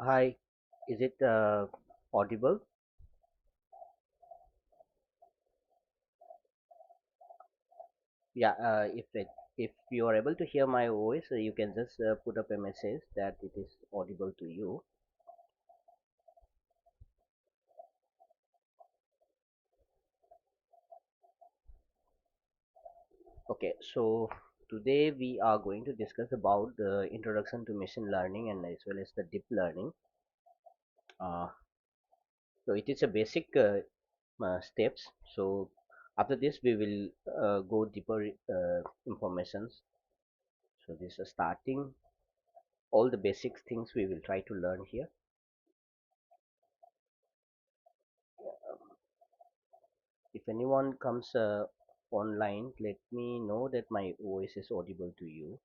Hi, is it audible? Yeah, if you are able to hear my voice, you can just put up a message that it is audible to you. Okay, so today we are going to discuss about the introduction to machine learning and as well as the deep learning. Uh, so it is a basic steps. So after this, we will go deeper informations. So this is starting all the basic things we will try to learn here. If anyone comes online, let me know that my voice is audible to you.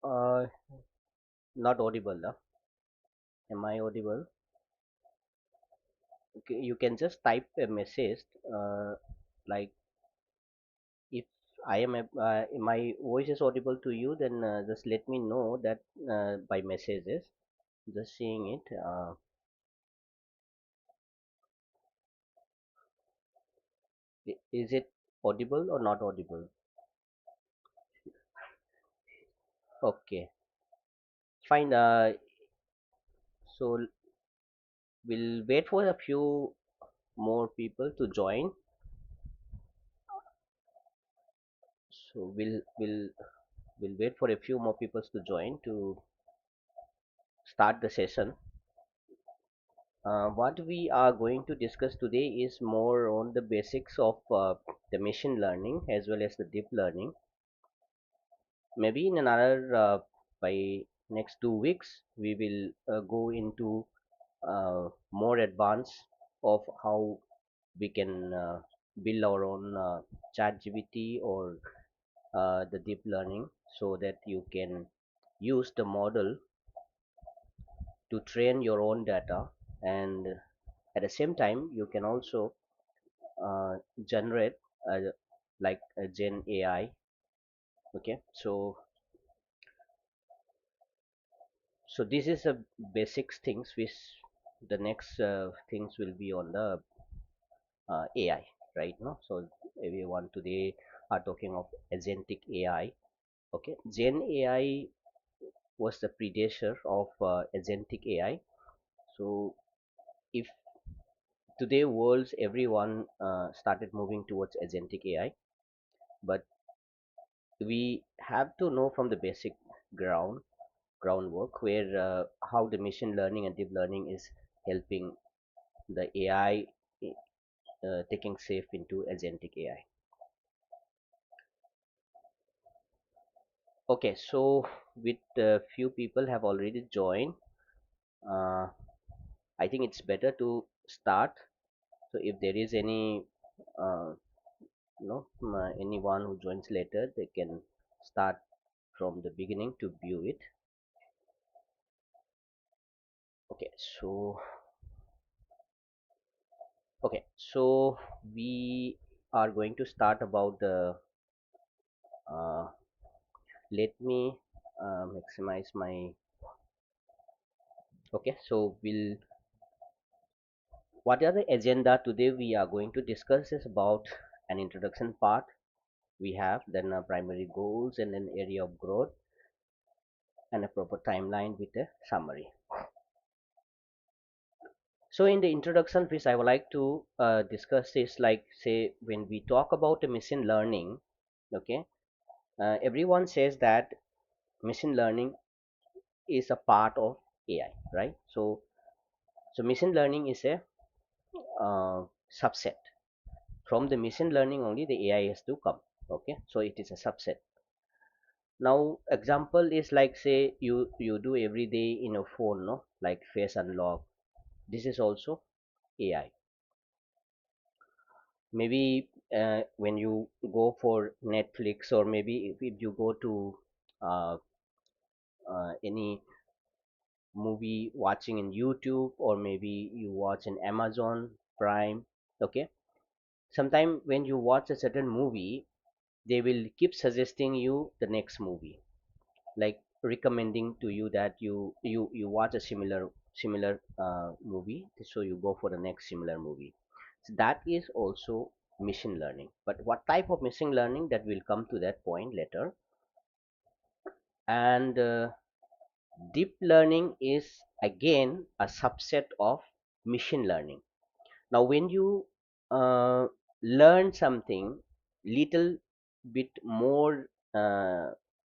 Uh, Not audible. Am I audible? Okay, you can just type a message like if my voice is audible to you, then just let me know that by messages. Just seeing it. Is it audible or not audible? Okay, fine. So we'll wait for a few more people to join. So we'll wait for a few more people to join to start the session. What we are going to discuss today is more on the basics of the machine learning as well as the deep learning. Maybe in another by next 2 weeks we will go into more advanced of how we can build our own chat GPT or the deep learning so that you can use the model to train your own data, and at the same time you can also generate uh, like a gen AI. Okay, so this is a basics things which the next things will be on the AI, right now. So everyone today are talking of agentic AI. Okay, gen AI was the predecessor of agentic AI. So if today worlds everyone started moving towards agentic AI, but we have to know from the basic groundwork where how the machine learning and deep learning is helping the AI taking shape into agentic AI. Okay, so with few people have already joined, uh, I think it's better to start. So if there is any uh, anyone who joins later, they can start from the beginning to view it. Okay, so we are going to start about the uh, let me maximize my. Okay, so we'll what are the agenda today we are going to discuss is about an introduction part we have, then primary goals and an area of growth and a proper timeline with a summary. So in the introduction piece, I would like to discuss this, like say when we talk about the machine learning, okay, everyone says that machine learning is a part of AI, right? So machine learning is a subset. From the machine learning only the AI has to come. Okay, so it is a subset. Now example is like say you do every day in a phone, no, like face unlock. This is also AI. Maybe when you go for Netflix, or maybe if you go to uh, any movie watching in YouTube, or maybe you watch in Amazon Prime. Okay, sometime when you watch a certain movie, they will keep suggesting you the next movie, like recommending to you that you watch a similar movie, so you go for the next similar movie. So that is also machine learning. But what type of machine learning, that will come to that point later. And deep learning is again a subset of machine learning. Now when you uh, learn something little bit more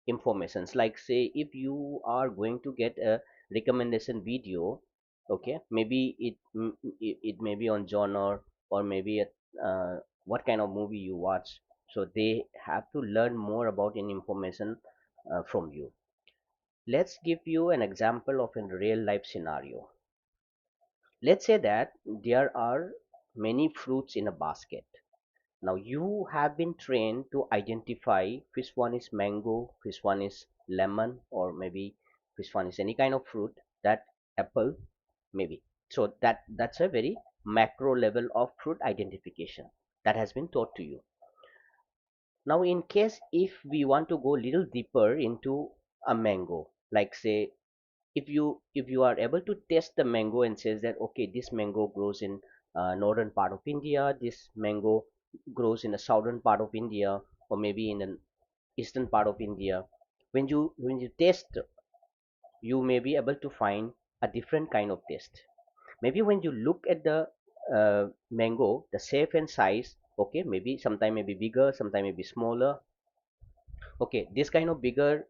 informations, like say if you are going to get a recommendation video, okay, maybe it may be on genre, or maybe what kind of movie you watch. So they have to learn more about an information from you. Let's give you an example of a real life scenario. Let's say that there are many fruits in a basket. Now you have been trained to identify which one is mango, which one is lemon, or maybe which one is any kind of fruit, that apple maybe. So that's a very macro level of fruit identification that has been taught to you. Now in case if we want to go a little deeper into a mango, like say if you are able to test the mango and says that okay, this mango grows in northern part of India, this mango grows in the southern part of India, or maybe in the eastern part of India. When you test, you may be able to find a different kind of taste. Maybe when you look at the mango, the shape and size, okay, maybe sometime may be bigger, sometime may be smaller. Okay, this kind of bigger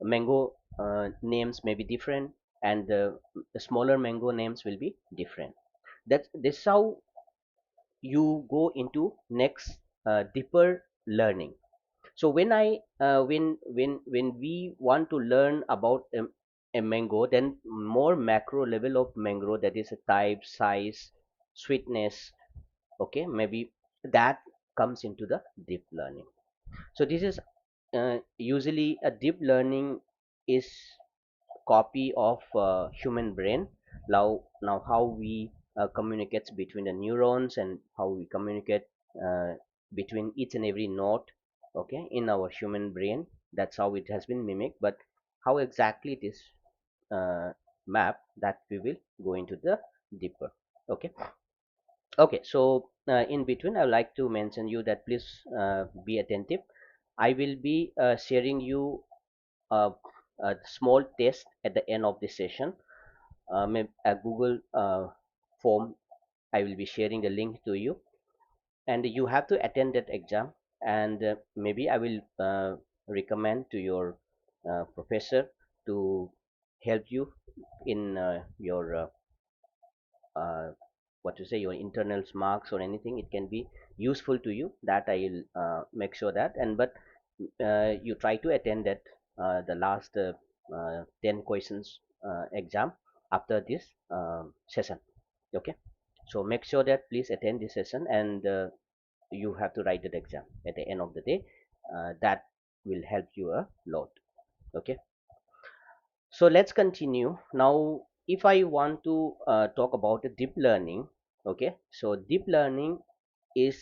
mango names may be different, and the smaller mango names will be different. That this is how you go into next deeper learning. So when we want to learn about a mango, then more macro level of mango, that is a type, size, sweetness, okay, maybe that comes into the deep learning. So this is usually a deep learning is copy of human brain. Now how we communicates between the neurons, and how we communicate uh, between each and every node, okay, in our human brain. That's how it has been mimicked. But how exactly it is uh, mapped, that we will go into the deeper. Okay. Okay, so in between, I would like to mention you that please be attentive. I will be sharing you a, a small test at the end of this session. A Google form. I will be sharing the link to you, and you have to attend that exam. And maybe I will recommend to your professor to help you in your uh, what to say, your internals marks or anything. It can be useful to you, that I will make sure that. And but you try to attend that the last 10 questions exam after this session. Okay, so make sure that please attend this session, and you have to write that exam at the end of the day. That will help you a lot. Okay, so let's continue now. If I want to talk about the deep learning, okay, so deep learning is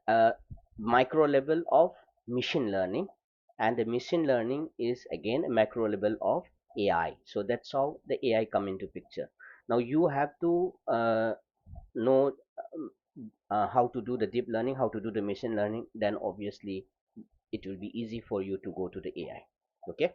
a micro level of machine learning, and the machine learning is again a macro level of AI. So that's how the AI come into picture. Now you have to know how to do the deep learning, how to do the machine learning, then obviously it will be easy for you to go to the AI. Okay,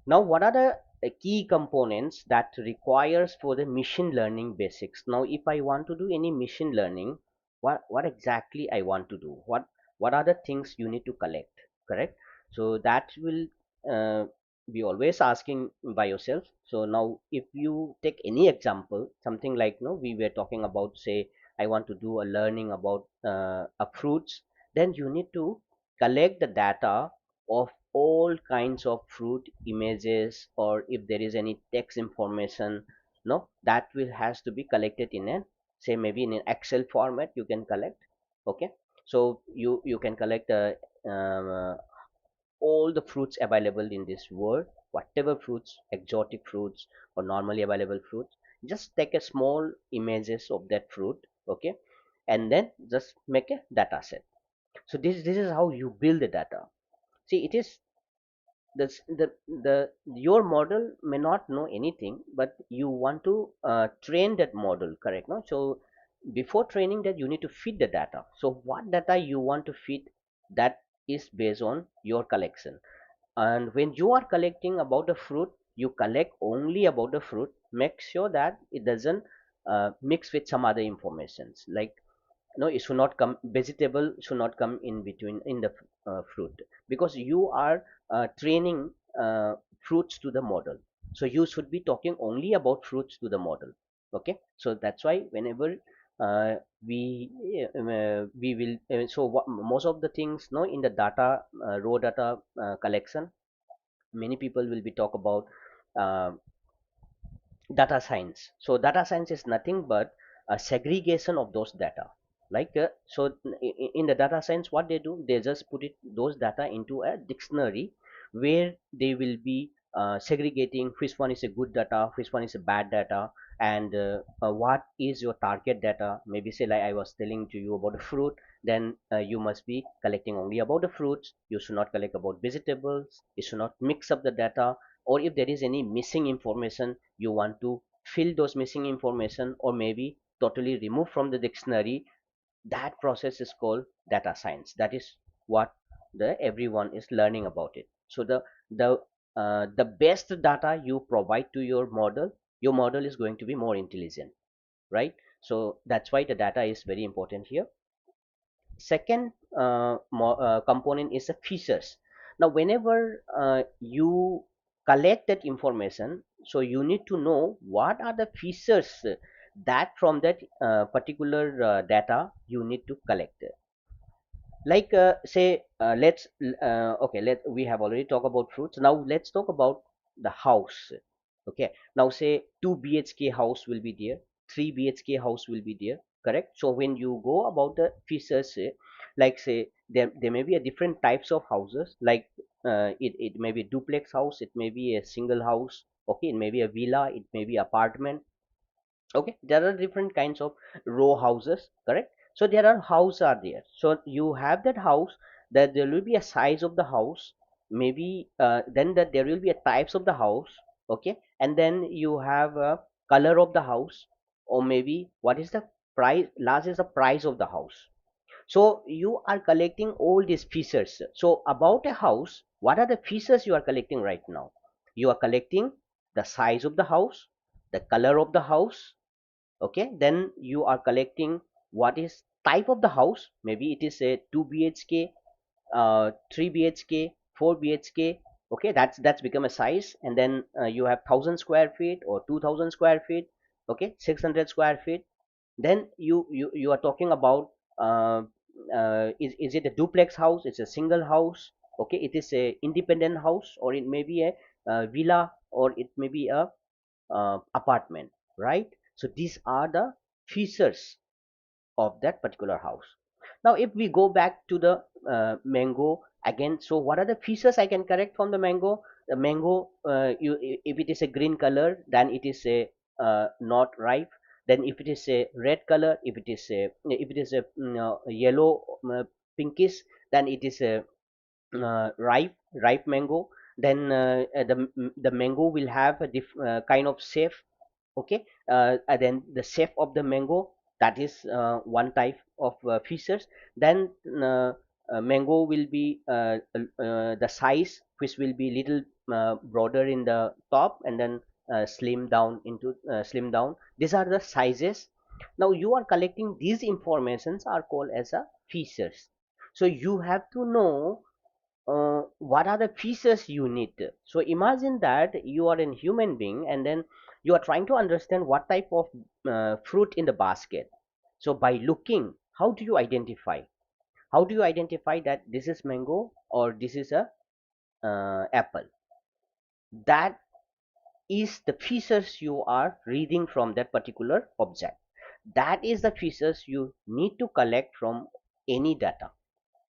now what are the key components that requires for the machine learning basics. Now if I want to do any machine learning, what exactly I want to do, what are the things you need to collect, correct? So that will be always asking by yourself. So now if you take any example, something like, no, we were talking about, say I want to do a learning about a fruits, then you need to collect the data of all kinds of fruit images, or if there is any text information, no, that will has to be collected in a, say maybe in an excel format you can collect. Okay, so you can collect all the fruits available in this world, whatever fruits, exotic fruits or normally available fruits, just take a small images of that fruit. Okay, and then just make a data set. So this is how you build the data. See, it is the your model may not know anything, but you want to train that model, correct? No, so before training that you need to feed the data. So what data you want to feed, that is based on your collection. And when you are collecting about the fruit, you collect only about the fruit. Make sure that it doesn't mix with some other informations, like, no, it should not come, vegetable should not come in between in the fruit, because you are training fruits to the model. So you should be talking only about fruits to the model. Okay, so that's why whenever uh, we we will so most of the things, no, in the data raw data collection, many people will be talk about uh, data science. So data science is nothing but a segregation of those data. Like in the data science, what they do, they just put it those data into a dictionary, where they will be segregating which one is a good data, which one is a bad data, and what is your target data. Maybe say like I was telling to you about the fruit, then you must be collecting only about the fruits. You should not collect about vegetables. You should not mix up the data. Or if there is any missing information, you want to fill those missing information, or maybe totally remove from the dictionary. That process is called data science. That is what the everyone is learning about it. So the best data you provide to your model is going to be more intelligent, right? So that's why the data is very important here. Second component is the features. Now whenever you collect that information, so you need to know what are the features that from that particular data you need to collect. Like say let's okay, let we have already talked about fruits. Now let's talk about the house. Okay, now say 2 bhk house will be there, 3 bhk house will be there, correct? So when you go about the features, like say there may be a different types of houses, like it may be duplex house, it may be a single house, okay, it may be a villa, it may be apartment. Okay, there are different kinds of row houses, correct? So there are house are there, so you have that house, that there will be a size of the house, maybe then that there will be a types of the house. Okay, and then you have a color of the house, or maybe what is the price, last is the price of the house. So you are collecting all these features. So about a house, what are the features you are collecting right now? You are collecting the size of the house, the color of the house. Okay, then you are collecting what is type of the house. Maybe it is a 2 bhk, 3 bhk, 4 bhk. Okay, that's become a size. And then you have 1000 square feet or 2000 square feet. Okay, 600 square feet. Then you are talking about is it a duplex house, it's a single house, okay, it is a independent house, or it may be a villa, or it may be a apartment, right? So these are the features of that particular house. Now if we go back to the mango again, so what are the features I can correct from the mango? The mango, if it is a green color, then it is a not ripe. Then if it is a red color, if it is a yellow, pinkish, then it is a ripe mango. Then the mango will have a kind of shape. Okay, and then the shape of the mango, that is one type of features. Then mango will be the size, which will be little broader in the top and then slim down. These are the sizes. Now you are collecting these informations are called as a features. So you have to know what are the features you need. So imagine that you are a human being and then you are trying to understand what type of fruit in the basket. So by looking, how do you identify? How do you identify that this is mango or this is a apple? That is the features you are reading from that particular object. That is the features you need to collect from any data.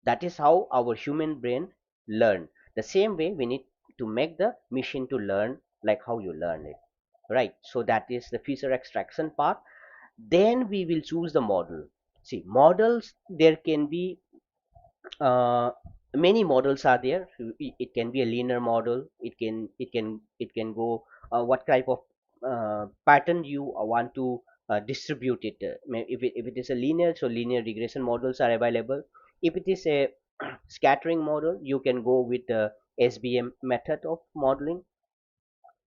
That is how our human brain learn. The same way we need to make the machine to learn like how you learn it, right? So that is the feature extraction part. Then we will choose the model. See, models, there can be uh, many models are there. It can be a linear model. It can go what type of pattern you want to distribute it. If it is a linear, so linear regression models are available. If it is a scattering model, you can go with the SBM method of modeling.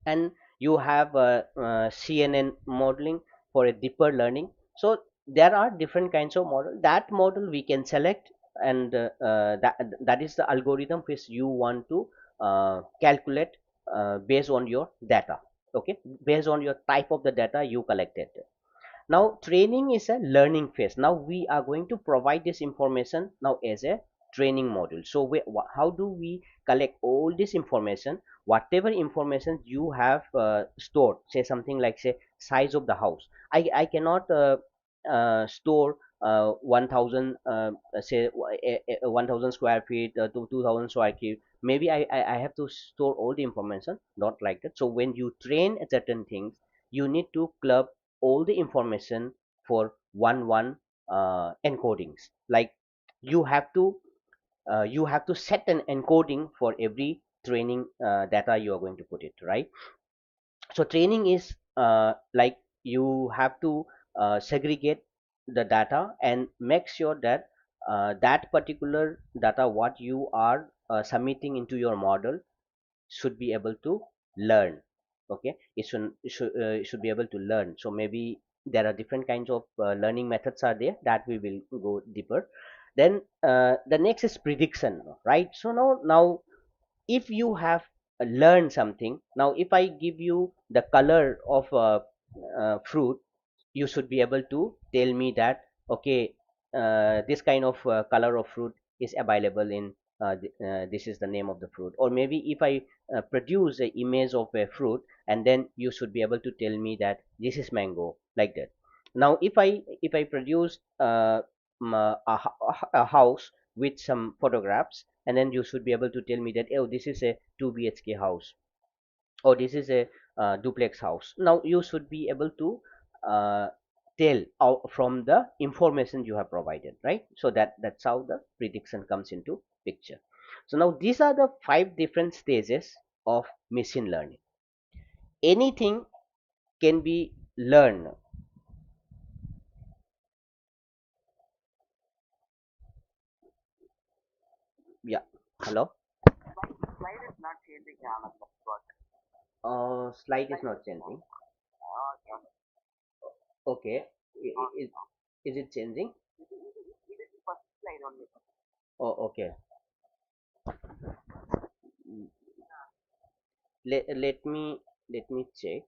And you have CNN modeling for a deeper learning. So there are different kinds of model. That model we can select, and that is the algorithm which you want to calculate based on your data. Okay, based on your type of the data you collected. Now training is a learning phase. Now we are going to provide this information now as a training module. So how do we collect all this information? Whatever information you have stored, say something like say size of the house. I cannot store 1000 say 1000 square feet to 2000 square feet. Maybe I have to store all the information, not like that. So when you train a certain things, you need to club all the information for one encodings. Like you have to set an encoding for every training data you are going to put it, right? So training is like you have to segregate the data and make sure that that particular data what you are submitting into your model should be able to learn. Okay, it should be able to learn. So maybe there are different kinds of learning methods are there that we will go deeper. Then the next is prediction, right? So now if you have learned something, now if I give you the color of fruit, you should be able to tell me that okay, this kind of color of fruit is available in this is the name of the fruit. Or maybe if I produce an image of a fruit, and then you should be able to tell me that this is mango, like that. Now if I produce a house with some photographs, and then you should be able to tell me that oh, this is a 2 BHK house, or this is a duplex house. Now you should be able to uh, tell out from the information you have provided, right? So that's how the prediction comes into picture. So now these are the 5 different stages of machine learning. Anything can be learned. Yeah, hello. Slide is not changing. Okay. Is it changing? Oh, okay. Mm, let me check.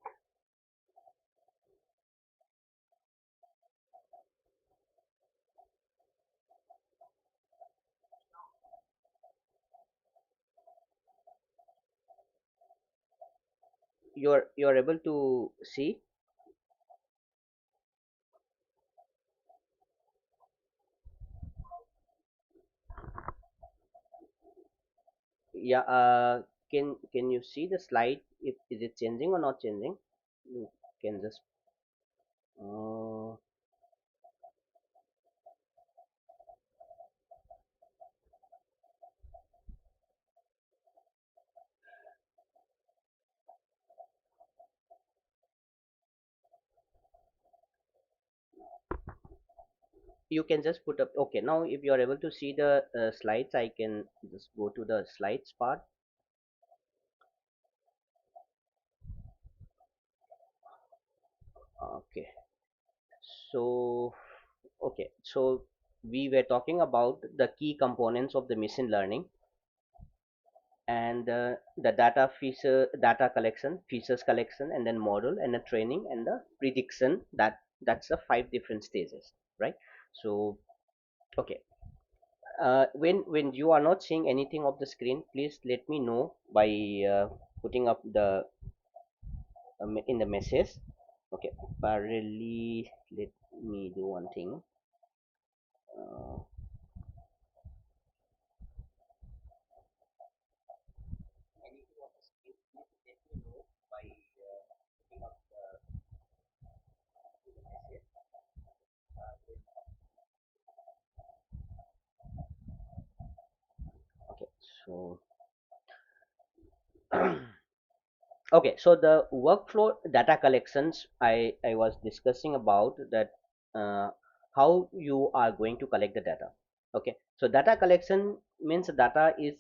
You're able to see? Yeah. Can you see the slide? If is it changing or not changing? You can just uh, you can just put up. Okay, now if you are able to see the slides, I can just go to the slides part. So, okay, so we were talking about the key components of the machine learning, and the data collection, features collection, and then model, and the training, and the prediction. That's the five different stages, right? So, okay, when you are not seeing anything of the screen, please let me know by putting up the in the message. Okay, parallelly, let me do one thing. uh, Anything of the screen, please let me know by putting up the message. Okay, so okay, so the workflow data collections, I was discussing about that, uh, how you are going to collect the data. Okay, so data collection means the data is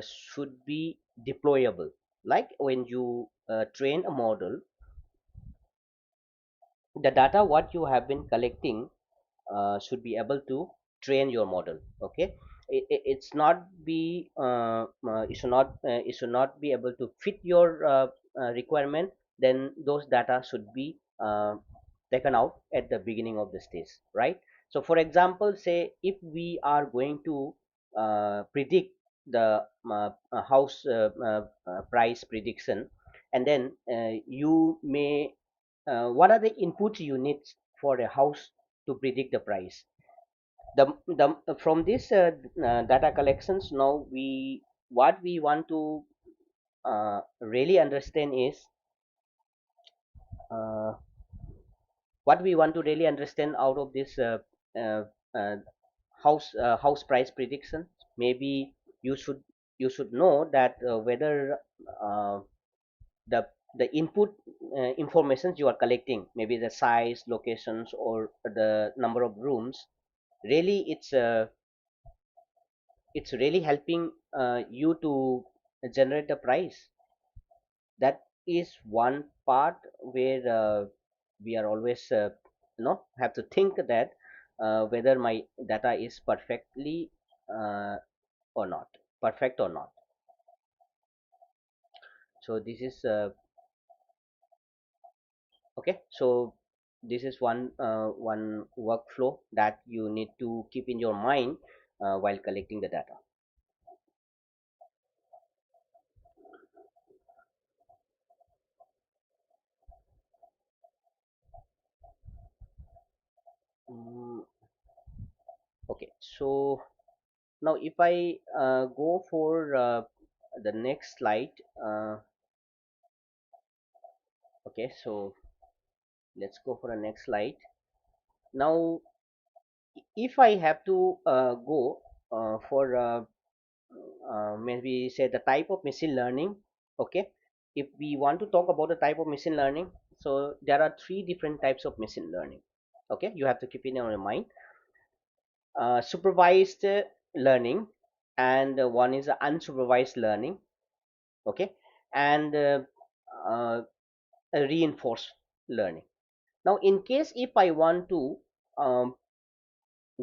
should be deployable. Like when you train a model, the data what you have been collecting should be able to train your model. Okay, it's not be it should not be able to fit your requirement. Then those data should be taken out at the beginning of the stage, right? So for example, say if we are going to predict the house price prediction, and then you may what are the inputs you need for a house to predict the price. The from this data collections, now we what we want to really understand is uh, what we want to really understand out of this uh, uh, house price prediction. Maybe you should you should know that whether uh, the the input informations you are collecting, maybe the size, locations, or the number of rooms, really it's really helping you to generate the price. That is one part where we are always have to think that whether my data is perfectly uh, or not perfect or not. So this is okay, so this is one workflow that you need to keep in your mind while collecting the data. Mm, okay, so now if I go for the next slide. Okay, so let's go for the next slide. Now if I have to go for maybe say the type of machine learning. Okay, if we want to talk about the type of machine learning, so there are three different types of machine learning. Okay, you have to keep in your mind. Supervised learning, and one is unsupervised learning. Okay, and uh, reinforced learning. Now in case if I want to um,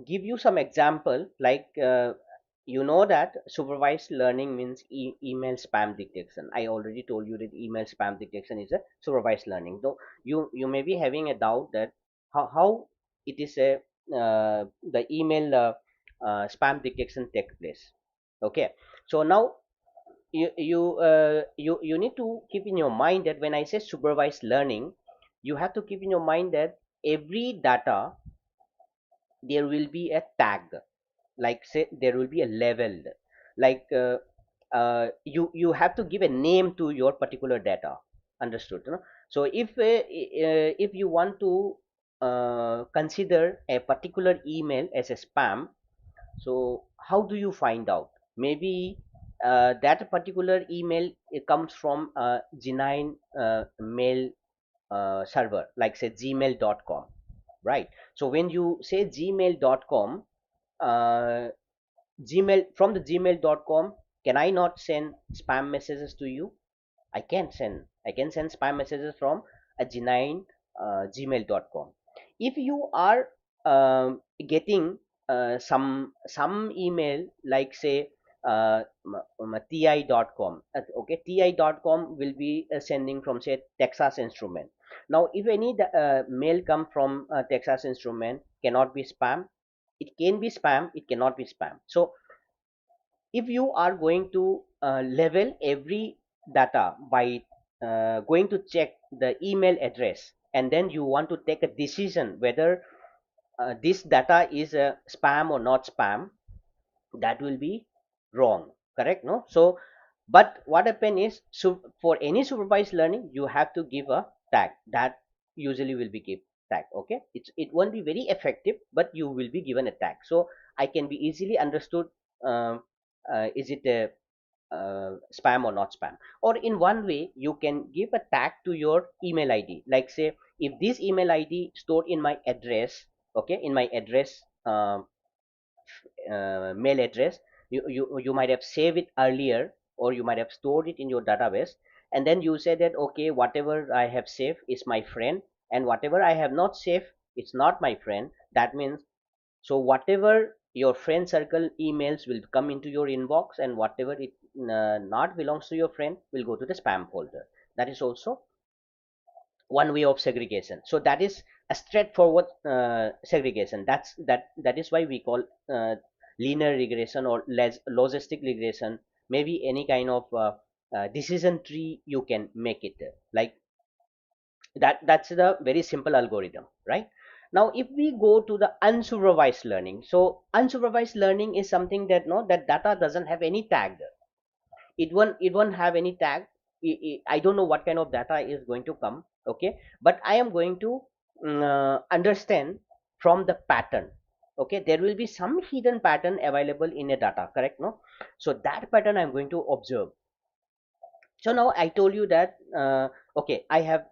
give you some example, like you know that supervised learning means email spam detection. I already told you that email spam detection is a supervised learning. Though you may be having a doubt that how it is a the email spam detection take place. Okay, so now you need to keep in your mind that when I say supervised learning, you have to keep in your mind that every data there will be a tag. Like say there will be a level, like you have to give a name to your particular data. Understood, no? So if you want to consider a particular email as a spam, so how do you find out? Maybe that particular email, it comes from a genuine mail server, like say gmail.com, right? So when you say gmail.com, uh, gmail, from the gmail.com, can I not send spam messages to you? I can send spam messages from a genuine gmail.com. if you are getting some email like say ti.com, okay, ti.com will be sending from say Texas Instrument. Now if any mail come from Texas Instrument, cannot be spam, it can be spam, it cannot be spam. So if you are going to level every data by going to check the email address, and then you want to take a decision whether this data is a spam or not spam, that will be wrong, correct? No. So but what happen is, so for any supervised learning you have to give a tag, that usually will be give tag, okay, it won't be very effective, but you will be given a tag, so I can be easily understood um, is it a spam or not spam. Or in one way you can give a tag to your email id, like say if this email id stored in my address, okay, in my address mail address, you might have saved it earlier, or you might have stored it in your database, and then you say that okay, whatever I have saved is my friend, and whatever I have not saved, it's not my friend. That means, so whatever your friend circle emails will come into your inbox, and whatever it not belongs to your friend will go to the spam folder. That is also one way of segregation. So that is a straightforward segregation. That is why we call linear regression or logistic regression. Maybe any kind of decision tree you can make it like that. That's the very simple algorithm, right? Now if we go to the unsupervised learning, so unsupervised learning is something that no, that data doesn't have any tag, it won't have any tag. I don't know what kind of data is going to come, okay, but I am going to understand from the pattern, okay, there will be some hidden pattern available in a data, correct? No. So that pattern I'm going to observe. So now I told you that okay, I have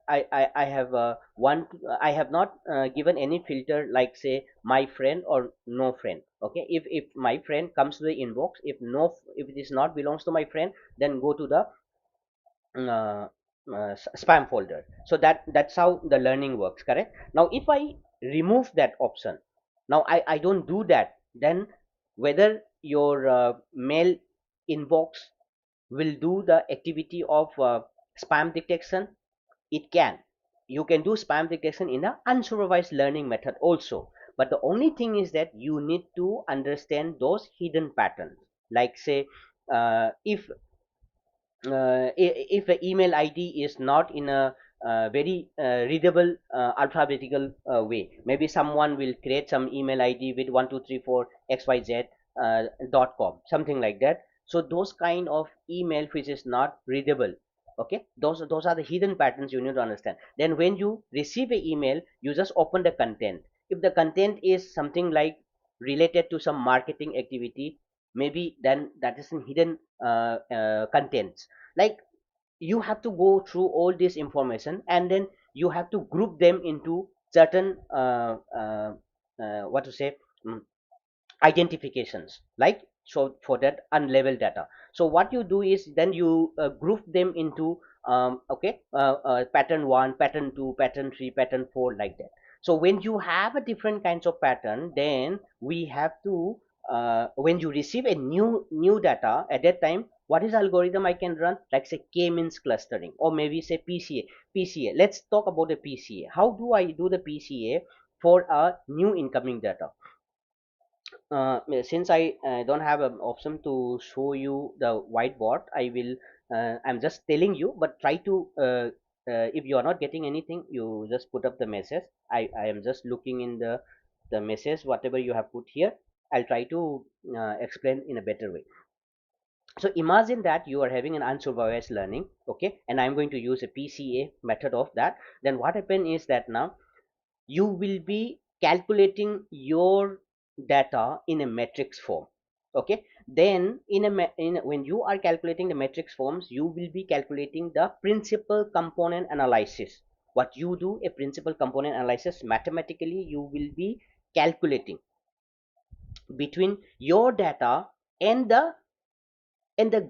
one, I have not given any filter like say my friend or no friend, okay. If my friend comes to the inbox, if no, if it is not belongs to my friend, then go to the uh, spam folder. So that's how the learning works, correct? Now if I remove that option, now I don't do that, then whether your mail inbox will do the activity of spam detection, it can. You can do spam detection in a unsupervised learning method also, but the only thing is that you need to understand those hidden patterns, like say if if the email id is not in a very readable alphabetical way, maybe someone will create some email id with 1234 xyz .com, something like that. So those kind of email which is not readable, okay, those are the hidden patterns you need to understand. Then when you receive a email, you just open the content. If the content is something like related to some marketing activity, maybe then that is in hidden contents. Like you have to go through all this information, and then you have to group them into certain what to say, mm, identifications, like so for that unlabeled data. So what you do is then you group them into okay, pattern 1, pattern 2, pattern 3, pattern 4, like that. So when you have a different kinds of pattern, then we have to when you receive a new data, at that time what is algorithm I can run, like say k-means clustering, or maybe say pca. Let's talk about the pca. How do I do the pca for a new incoming data? Since I don't have an option to show you the whiteboard, I will. I'm just telling you, but try to. If you are not getting anything, you just put up the message. I am just looking in the message, whatever you have put here. I'll try to explain in a better way. So imagine that you are having an unsupervised learning, okay, and I'm going to use a PCA method of that. Then what happen is that now you will be calculating your data in a matrix form, okay. Then when you are calculating the matrix forms, you will be calculating the principal component analysis. What you do, a principal component analysis, mathematically you will be calculating between your data and the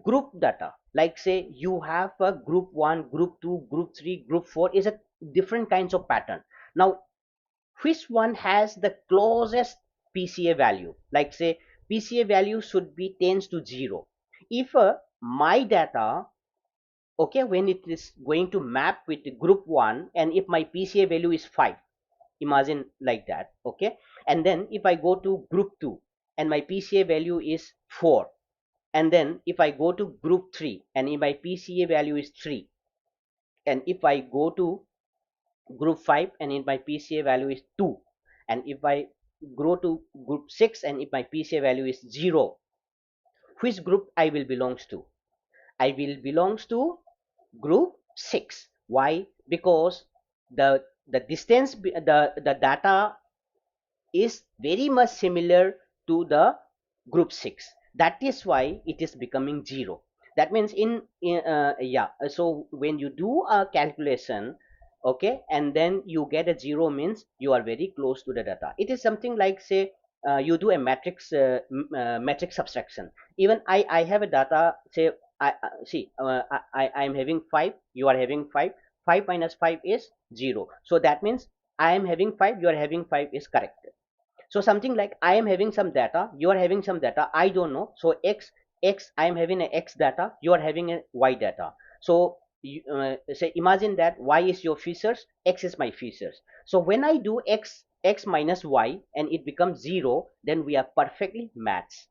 group data. Like say you have a group 1, group 2, group 3, group 4 is a different kinds of pattern. Now which one has the closest PCA value. Like say PCA value should be tends to 0. If my data, okay, when it is going to map with group 1, and if my PCA value is 5, imagine like that, okay, and then if I go to group 2 and my PCA value is 4, and then if I go to group 3 and if my PCA value is 3, and if I go to group 5 and if my PCA value is 2, and if I go to group 6 and if my PCA value is 0, which group I will belongs to? I will belongs to group 6. Why? Because the distance, the data is very much similar to the group 6. That is why it is becoming 0. That means yeah, so when you do a calculation, okay, and then you get a 0, means you are very close to the data. It is something like say you do a matrix subtraction. Even I have a data, say I am having 5, you are having 5. 5 minus 5 is 0, so that means I am having 5, you are having 5 is correct. So something like I am having some data, you are having some data, I don't know. So x I am having a x data, you are having a y data. So you, say imagine that y is your features, x is my features. So when I do x minus y and it becomes 0, then we are perfectly matched.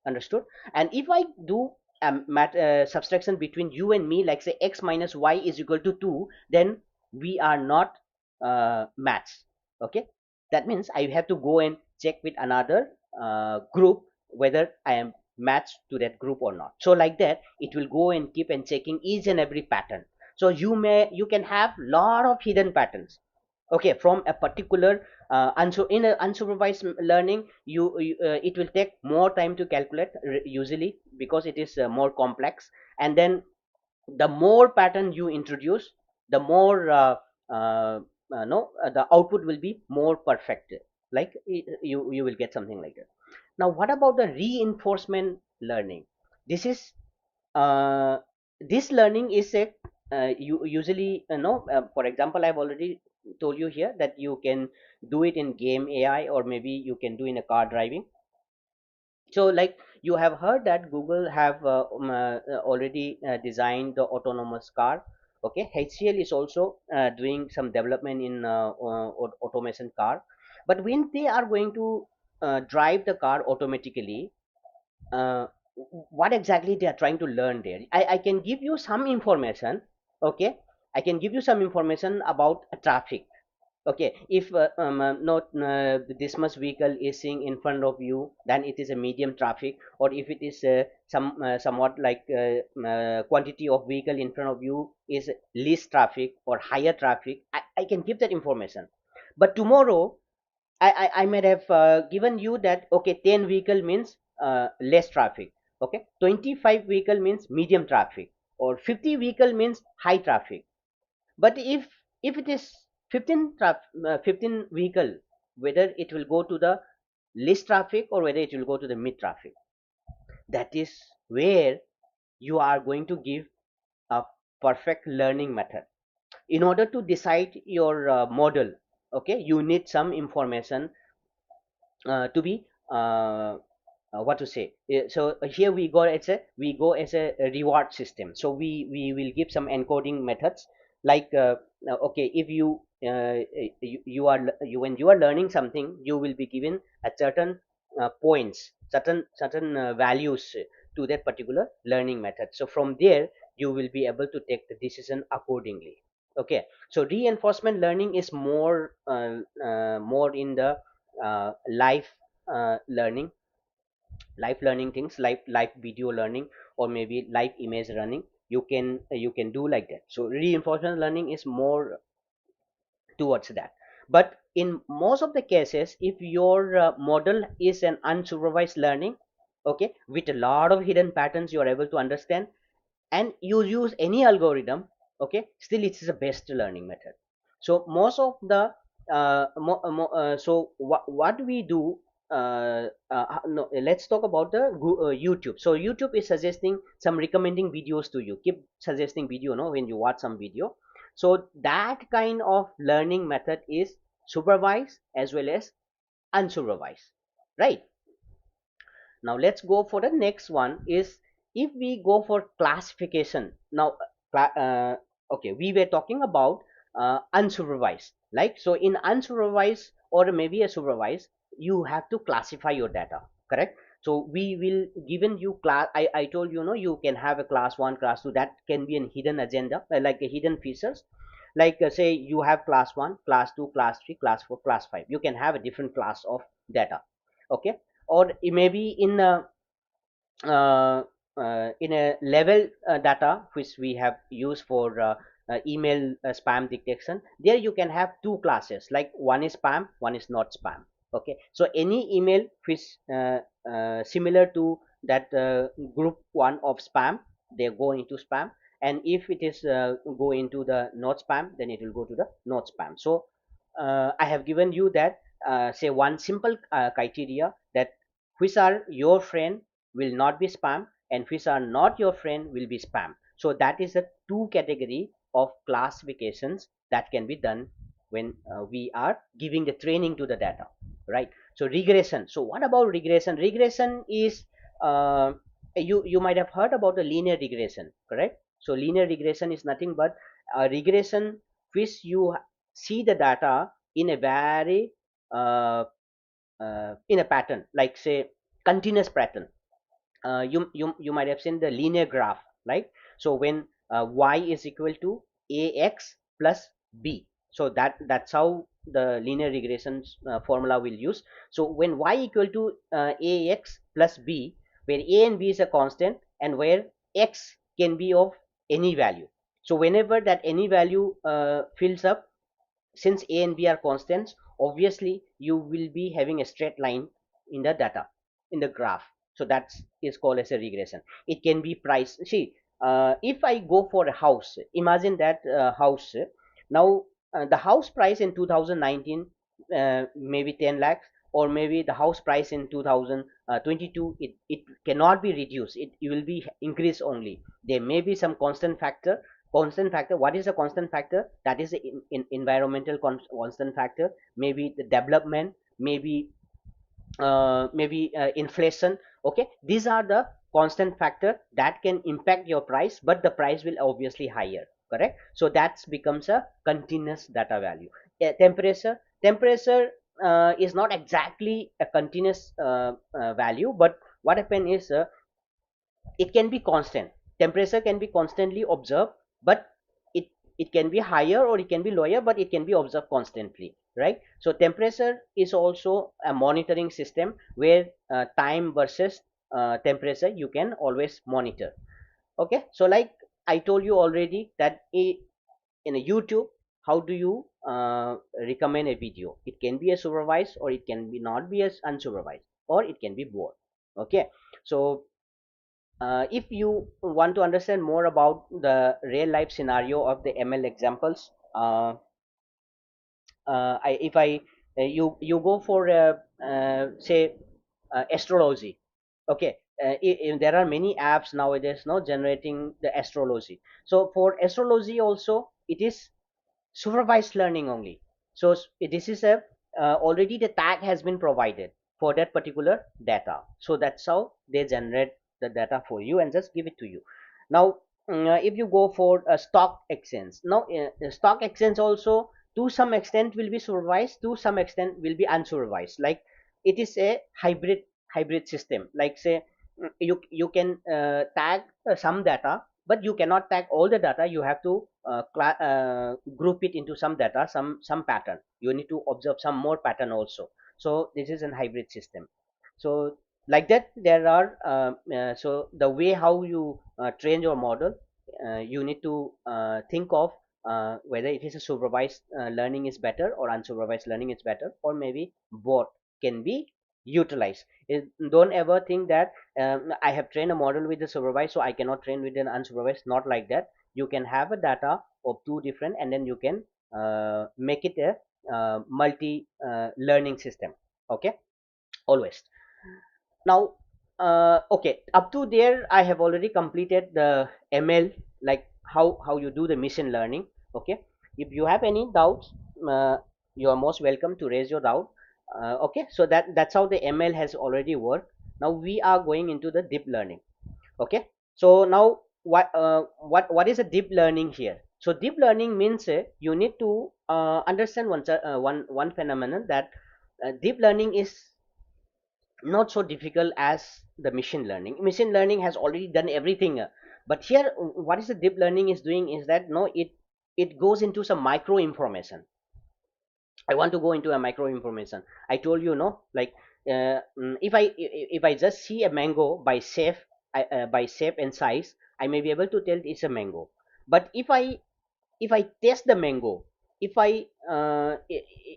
Understood? And if I do subtraction between you and me, like say x minus y is equal to 2, then we are not matched. Okay, that means I have to go and check with another group whether I am matched to that group or not. So like that it will go and keep and checking each and every pattern. So you can have lot of hidden patterns, okay, from a particular in a unsupervised learning, it will take more time to calculate usually, because it is more complex. And then the more pattern you introduce, the more no the output will be more perfect, like you will get something like that. Now what about the reinforcement learning? This is uh, this learning is a you usually for example, I've already told you here that you can do it in game AI, or maybe you can do in a car driving. So like you have heard that Google have already designed the autonomous car. Okay, HCL is also doing some development in automation car. But when they are going to drive the car automatically, uh, what exactly they are trying to learn there? I can give you some information. Okay, I can give you some information about traffic. Okay, if not this much vehicle is seeing in front of you, then it is a medium traffic. Or if it is somewhat like quantity of vehicle in front of you is least traffic or higher traffic, I can give that information. But tomorrow I might have given you that, okay, 10 vehicle means less traffic, okay, 25 vehicle means medium traffic, or 50 vehicle means high traffic. But if it is 15 vehicle, whether it will go to the least traffic or whether it will go to the mid traffic, that is where you are going to give a perfect learning method. In order to decide your model, okay, you need some information to be what to say. So here we go as a reward system. So we will give some encoding methods, like okay, if you are when you are learning something, you will be given a certain points, certain values to that particular learning method. So from there you will be able to take the decision accordingly. Okay, so reinforcement learning is more in the live learning, live learning things, live video learning, or maybe live image learning. You can do like that. So reinforcement learning is more towards that. But in most of the cases, if your model is an unsupervised learning, okay, with a lot of hidden patterns you are able to understand, and you use any algorithm, okay, still it is the best learning method. So most of the what we do, no, let's talk about the YouTube. So YouTube is suggesting some recommending videos to you, keep suggesting video, no, when you watch some video. So that kind of learning method is supervised as well as unsupervised, right? Now let's go for the next one is if we go for classification. Now okay, we were talking about unsupervised, like, so in unsupervised or maybe a supervised, you have to classify your data, correct? So we will given you class, I told you, no, you can have a class 1, class 2, that can be a hidden agenda, like a hidden features, like say you have class 1, class 2, class 3, class 4, class 5, you can have a different class of data, okay? Or it may be uh, in a level data which we have used for email spam detection. There you can have two classes, like one is spam, one is not spam, okay? So any email which similar to that group 1 of spam, they go into spam, and if it is go into the not spam, then it will go to the not spam. So I have given you that say one simple criteria, that which are your friend will not be spam and which are not your friend will be spam. So that is the two category of classifications that can be done when we are giving the training to the data, right? So regression. So what about regression? Regression is you might have heard about the linear regression, correct? So linear regression is nothing but a regression which you see the data in a very in a pattern, like say continuous pattern. You might have seen the linear graph, right? So when y is equal to ax plus b, so that's how the linear regression formula will use. So when y equal to ax plus b, where a and b is a constant and where x can be of any value, so whenever that any value fills up, since a and b are constants, obviously you will be having a straight line in the data, in the graph. So that is called as a regression. It can be price. See, if I go for a house, imagine that house. Now the house price in 2019 maybe 10 lakhs, or maybe the house price in 2022, it cannot be reduced, it will be increased only. There may be some constant factor. What is a constant factor? That is in environmental constant factor, maybe the development, maybe inflation, okay? These are the constant factor that can impact your price, but the price will obviously higher, correct? So that becomes a continuous data value. Temperature is not exactly a continuous value, but what happen is it can be constant. Temperature can be constantly observed, but it it can be higher or it can be lower, but it can be observed constantly, right? So temperature is also a monitoring system where time versus temperature you can always monitor, okay? So like I told you already that in a YouTube, how do you recommend a video? It can be a supervised or it can be not be as unsupervised, or it can be both, okay? So if you want to understand more about the real life scenario of the ML examples, if I you go for say astrology, okay? There are many apps nowadays now generating the astrology. So for astrology also, it is supervised learning only. So this is a already the tag has been provided for that particular data, so that's how they generate the data for you and just give it to you. Now if you go for a stock exchange, now stock exchange also to some extent will be supervised, to some extent will be unsupervised. Like it is a hybrid system, like say you can tag some data, but you cannot tag all the data. You have to group it into some data, some pattern. You need to observe some more pattern also. So this is an hybrid system. So like that there are so the way how you train your model, you need to think of whether it is a supervised learning is better or unsupervised learning is better, or maybe both can be utilized. Don't ever think that I have trained a model with the supervised, so I cannot train with an unsupervised. Not like that. You can have a data of two different, and then you can make it a multi learning system, okay? Always. Now okay, up to there I have already completed the ML, like how you do the machine learning, okay? If you have any doubts, You are most welcome to raise your doubt. Okay, so that's how the ML has already worked. Now we are going into the deep learning. Okay, so now what is a deep learning here? So deep learning means you need to understand one phenomenon, that deep learning is not so difficult as the machine learning. Machine learning has already done everything, but here what is the deep learning is doing is that no, it goes into some micro information. I want to go into a micro information. I told you, no, like if I just see a mango by shape, by shape and size, I may be able to tell it's a mango. But if I taste the mango, if I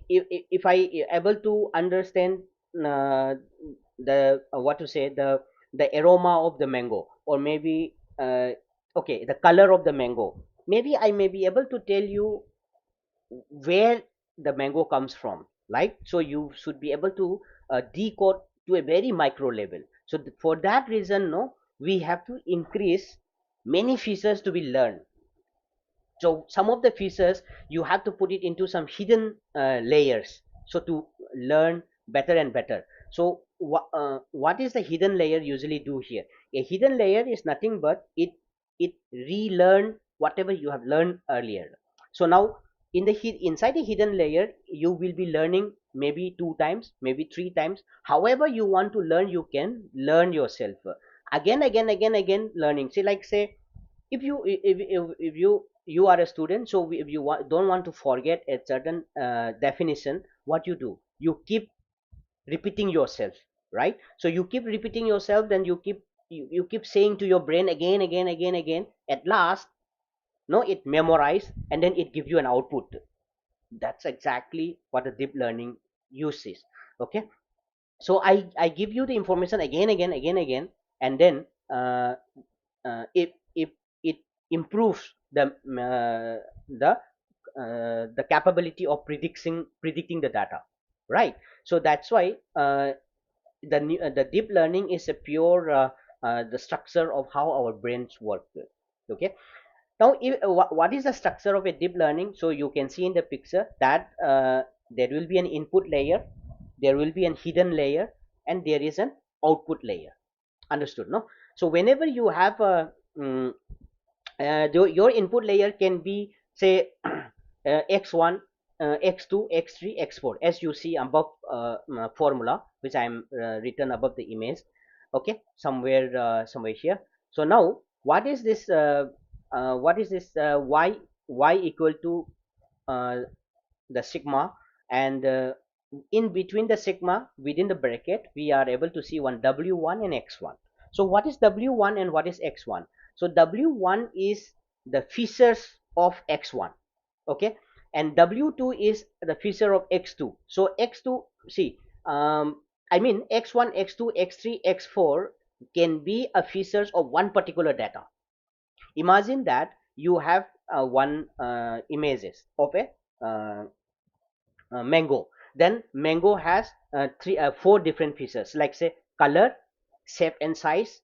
if I able to understand the what to say, the aroma of the mango, or maybe okay, the color of the mango, maybe I may be able to tell you where the mango comes from. Like, so you should be able to decode to a very micro level. So for that reason, no, we have to increase many features to be learned. So some of the features you have to put it into some hidden layers, so to learn better and better. So what is the hidden layer usually do here? A hidden layer is nothing but it relearn whatever you have learned earlier. So now inside the hidden layer, you will be learning maybe 2 times, maybe 3 times. However you want to learn, you can learn yourself again learning. See, like, say, if you are a student, so if you don't want to forget a certain definition, what you do, you keep repeating yourself, right? So you keep repeating yourself, then you keep saying to your brain again. At last, no, it memorize, and then it gives you an output. That's exactly what the deep learning uses. Okay, so I give you the information again, and then if it improves the capability of predicting the data, right? So that's why the deep learning is a pure the structure of how our brains work. Okay, now what is the structure of a deep learning? So you can see in the picture that there will be an input layer, there will be an hidden layer, and there is an output layer. Understood, no? So whenever you have a your input layer can be, say, x1, x2, x3, x4, as you see above formula, which I am written above the image. Okay, somewhere here. So now what is this y equal to uh, the sigma, and in between the sigma, within the bracket, we are able to see one w1 and x1. So what is w1 and what is x1? So w1 is the features of x1, okay, and w2 is the feature of x2. So x2, see, I mean x1, x2, x3, x4 can be a features of one particular data. Imagine that you have one images of a uh, mango. Then mango has four different features, like, say, color, shape and size,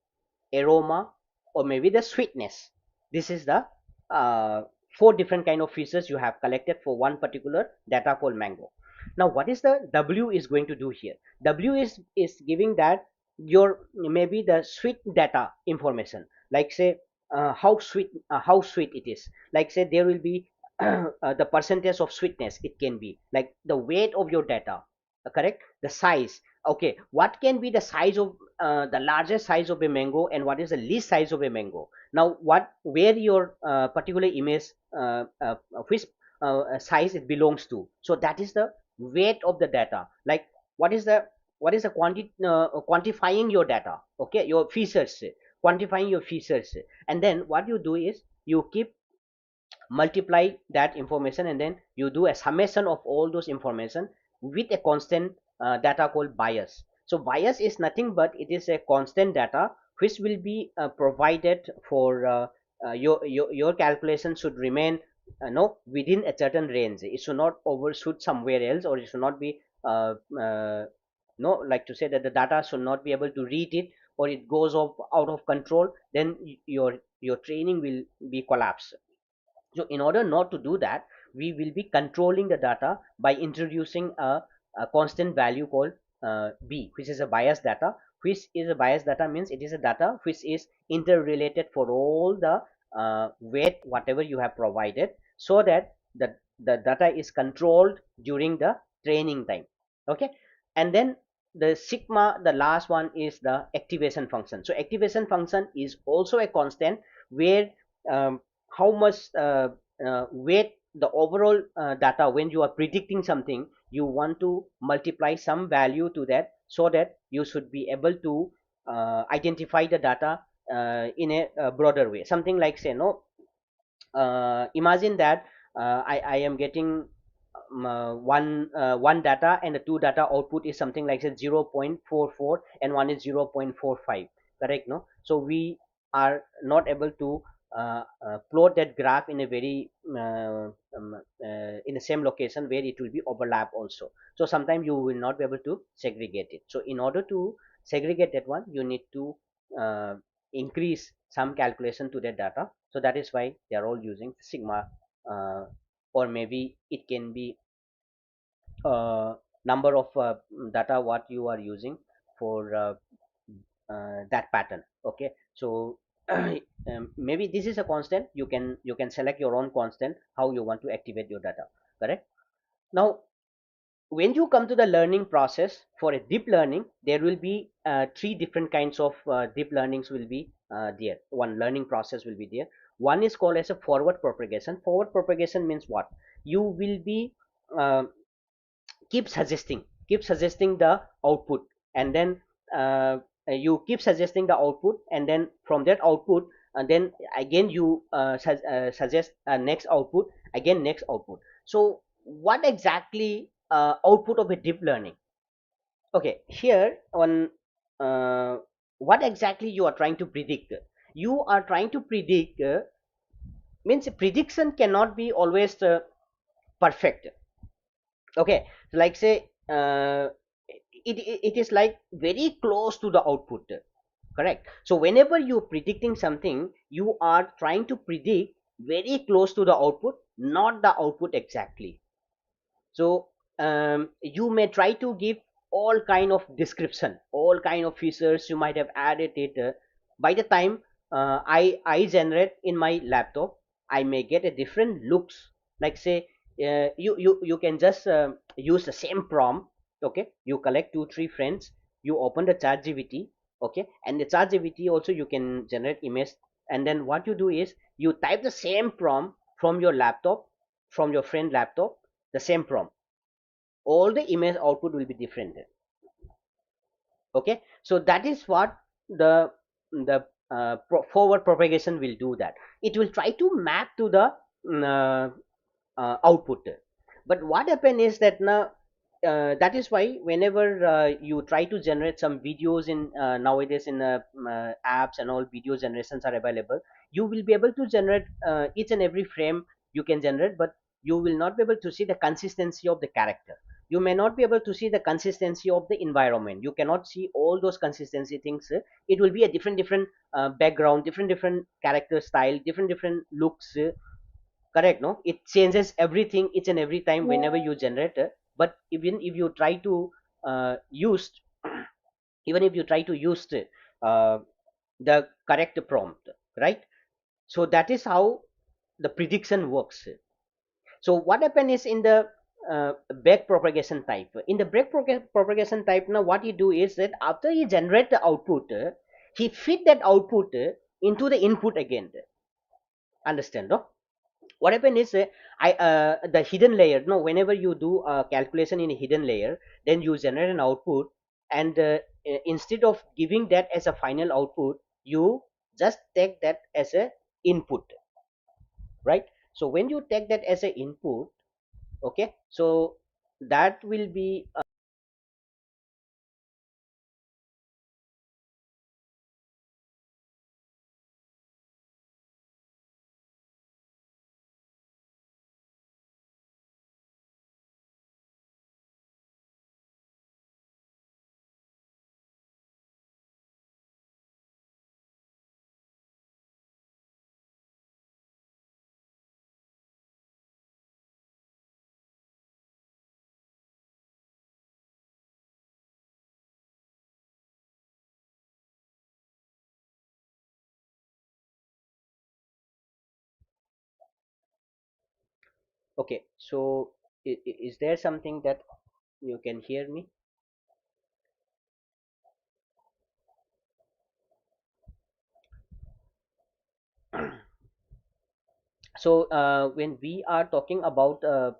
aroma, or maybe the sweetness. This is the uh, four different kind of features you have collected for one particular data called mango. Now what is the w is going to do here? W is giving that your maybe the sweet data information, like, say, how sweet it is. Like, say, there will be the percentage of sweetness, it can be like the weight of your data, correct, the size. Okay, what can be the size of the largest size of a mango, and what is the least size of a mango? Now what where your particular image which size it belongs to, so that is the weight of the data. Like, what is the quantifying your data, okay, your features, quantifying your features. And then what you do is you keep multiply that information, and then you do a summation of all those information with a constant data called bias. So bias is nothing but it is a constant data which will be provided for your calculation should remain no, within a certain range. It should not overshoot somewhere else, or it should not be no, like to say that the data should not be able to read it, or it goes off out of control, then your training will be collapsed. So in order not to do that, we will be controlling the data by introducing a constant value called b, which is a bias data. Which is a bias data means it is a data which is interrelated for all the weight whatever you have provided, so that the data is controlled during the training time. Okay. And then the sigma, the last one, is the activation function. So activation function is also a constant, where um, how much weight the overall data, when you are predicting something, you want to multiply some value to that, so that you should be able to identify the data in a broader way. Something like, say, no, imagine that I am getting one data, and the two data output is something like, say, 0.44 and one is 0.45, correct? No, so we are not able to plot that graph in a very in the same location where it will be overlap also. So sometimes you will not be able to segregate it. So in order to segregate that one, you need to uh, increase some calculation to that data. So that is why they are all using sigma, uh, or maybe it can be number of data what you are using for that pattern. Okay. So maybe this is a constant. You can select your own constant how you want to activate your data, correct? Now when you come to the learning process for a deep learning, there will be three different kinds of deep learnings will be there. One learning process will be there. One is called as a forward propagation. Forward propagation means what? You will be uh, keep suggesting the output, and then you keep suggesting the output, and then from that output, and then again you suggest next output, again next output. So what exactly output of a deep learning? Okay, here on what exactly you are trying to predict. You are trying to predict, means prediction cannot be always perfect. Okay, so like, say, it is like very close to the output, correct? So whenever you're predicting something, you are trying to predict very close to the output, not the output exactly. So you may try to give all kind of description, all kind of features you might have added it. By the time I generate in my laptop, I may get a different looks. Like, say, you can just use the same prompt. Okay, you collect two three friends, you open the chat gpt. Okay, and the chat gpt also you can generate image. And then what you do is you type the same prompt from your laptop, from your friend laptop, the same prompt, all the image output will be different. Okay, so that is what the forward propagation will do, that it will try to map to the output. But what happen is that now, that is why whenever you try to generate some videos in nowadays in apps and all, video generations are available. You will be able to generate each and every frame you can generate, but you will not be able to see the consistency of the character. You may not be able to see the consistency of the environment. You cannot see all those consistency things. It will be a different background, different character style, different looks. Correct, no? It changes everything each and every time whenever you generate. But even if you try to use, even if you try to use uh, the correct prompt, right? So that is how the prediction works. So what happen is in the back propagation type. In the propagation type, now what you do is that after you generate the output, he feed that output into the input again. Understand, no? What happen is I the hidden layer, no, whenever you do a calculation in a hidden layer, then you generate an output, and instead of giving that as a final output, you just take that as a input, right? So when you take that as a input, okay, so that will be Okay, so is there something that you can hear me? So when we are talking about uh,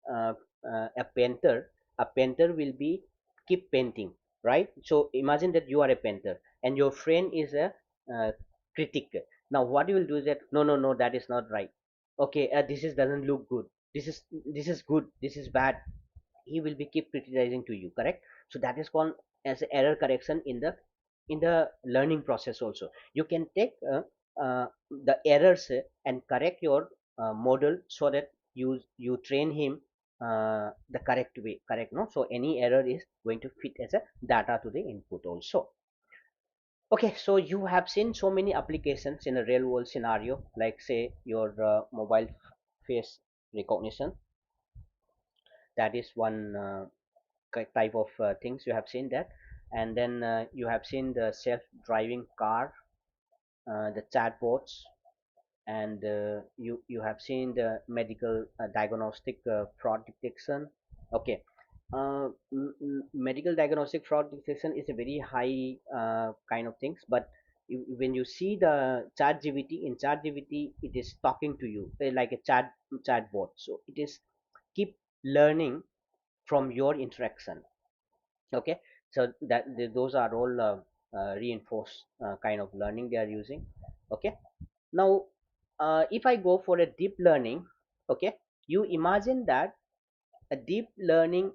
a painter, a painter will be keep painting, right? So imagine that you are a painter and your friend is a uh, critic. Now what you will do is that no, no, no, that is not right. Okay, this is doesn't look good. This is good. This is bad. He will be keep criticizing to you, correct? So that is called as error correction in the learning process. Also you can take the errors and correct your model so that you train him the correct way, correct? No, so any error is going to fit as a data to the input also. Okay, so you have seen so many applications in a real world scenario, like say your mobile face recognition. That is one type of things you have seen that. And then you have seen the self-driving car, the chatbots, and you have seen the medical diagnostic fraud detection. Okay, medical diagnostic fraud detection is a very high kind of things, but when you see the chat gpt, in chat gpt it is talking to you like a chatbot, so it is keep learning from your interaction. Okay, so those are all reinforced kind of learning they are using. Okay, now if I go for a deep learning, okay, you imagine that a deep learning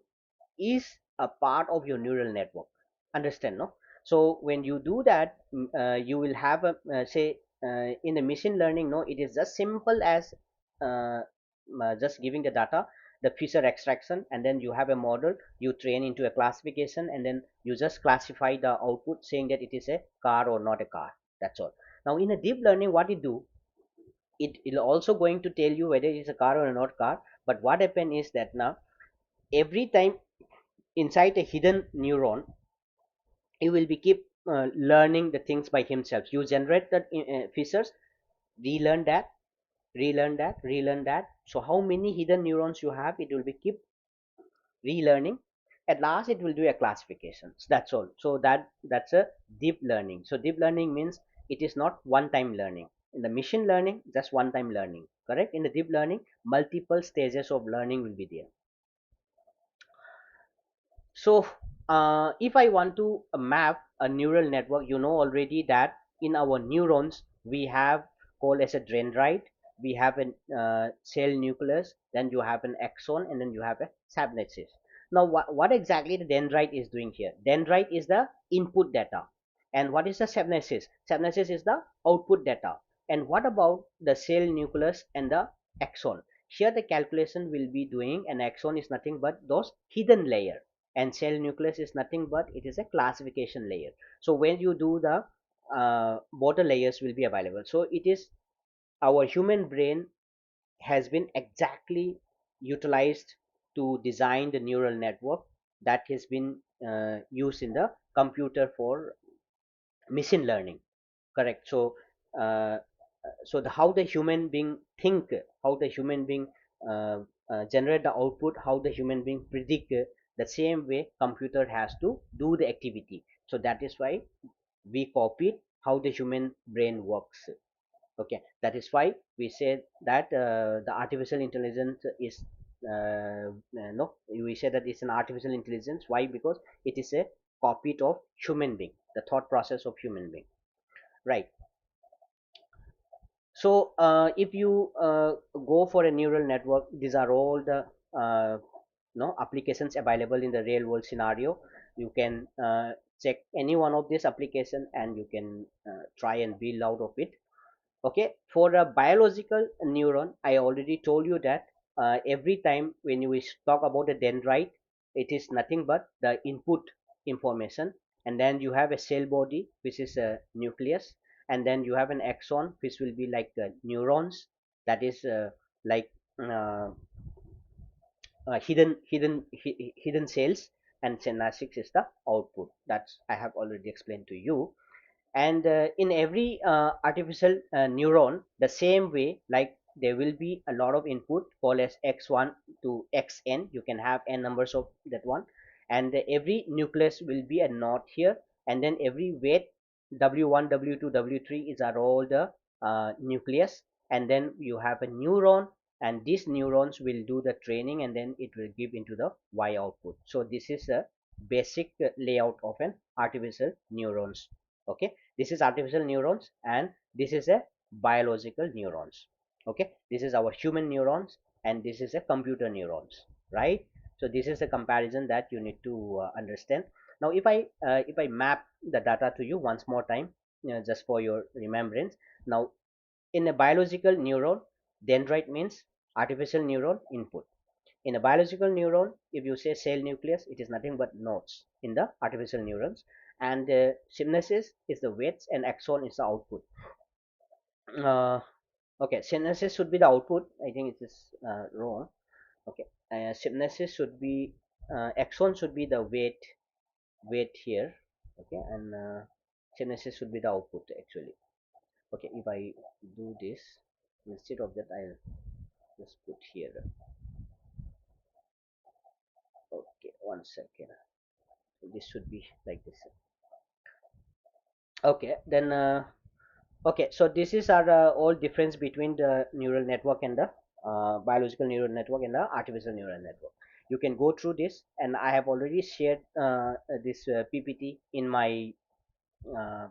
is a part of your neural network, understand, no? So when you do that, you will have a say in the machine learning, no, it is just simple as uh, just giving the data, the feature extraction, and then you have a model, you train into a classification, and then you just classify the output saying that it is a car or not a car. That's all. Now in a deep learning, what it do, it will also going to tell you whether it is a car or not car. But what happen is that now every time inside a hidden neuron, he will be keep learning the things by himself. You generate the features, relearn that, relearn that, relearn that. So how many hidden neurons you have, it will be keep relearning. At last it will do a classification. So that's all. So that's a deep learning. So deep learning means it is not one time learning. In the machine learning, just one time learning, correct? In the deep learning, multiple stages of learning will be there. So if I want to map a neural network, you know already that in our neurons we have called as a dendrite, we have a cell nucleus, then you have an axon, and then you have a synapses. Now what exactly the dendrite is doing here? Dendrite is the input data, and what is the synapses? Synapses is the output data. And what about the cell nucleus and the axon? Here the calculation will be doing, and axon is nothing but those hidden layer, and cell nucleus is nothing but it is a classification layer. So when you do the border layers will be available. So it is our human brain has been exactly utilized to design the neural network that has been used in the computer for machine learning, correct? So uh, so how the human being think, how the human being uh, generate the output, how the human being predict, the same way computer has to do the activity. So that is why we copied how the human brain works. Okay, that is why we say that the artificial intelligence is no, we say that it's an artificial intelligence. Why? Because it is a copy of human being, the thought process of human being, right? So if you go for a neural network, these are all the no applications available in the real world scenario. You can check any one of these application and you can try and build out of it. Okay, for a biological neuron, I already told you that every time when we talk about a dendrite, it is nothing but the input information, and then you have a cell body which is a nucleus, and then you have an axon which will be like neurons, that is like uh, hidden cells, and synapses is the output. That's I have already explained to you. And in every artificial neuron, the same way, like there will be a lot of input called as x1 to xn. You can have n numbers of that one, and every nucleus will be a knot here, and then every weight w1 w2 w3 is are all the nucleus, and then you have a neuron, and these neurons will do the training, and then it will give into the y output. So this is a basic layout of an artificial neurons. Okay, this is artificial neurons, and this is a biological neurons. Okay, this is our human neurons, and this is a computer neurons, right? So this is a comparison that you need to understand. Now if I map the data to you once more time, just for your remembrance. Now in a biological neuron, dendrite means artificial neuron input. In a biological neuron, if you say cell nucleus, it is nothing but nodes in the artificial neurons, and synapses is the weights, and axon is the output. uh, okay, synapses should be the output. I think it is wrong. Okay, synapses should be axon should be the weight here. Okay, and synapses should be the output actually. Okay, if I do this, instead of that I'll just put here. Okay, 1 second. So this should be like this. Okay, then okay, so this is our all difference between the neural network and the biological neural network and the artificial neural network. You can go through this, and I have already shared this PPT in my uh,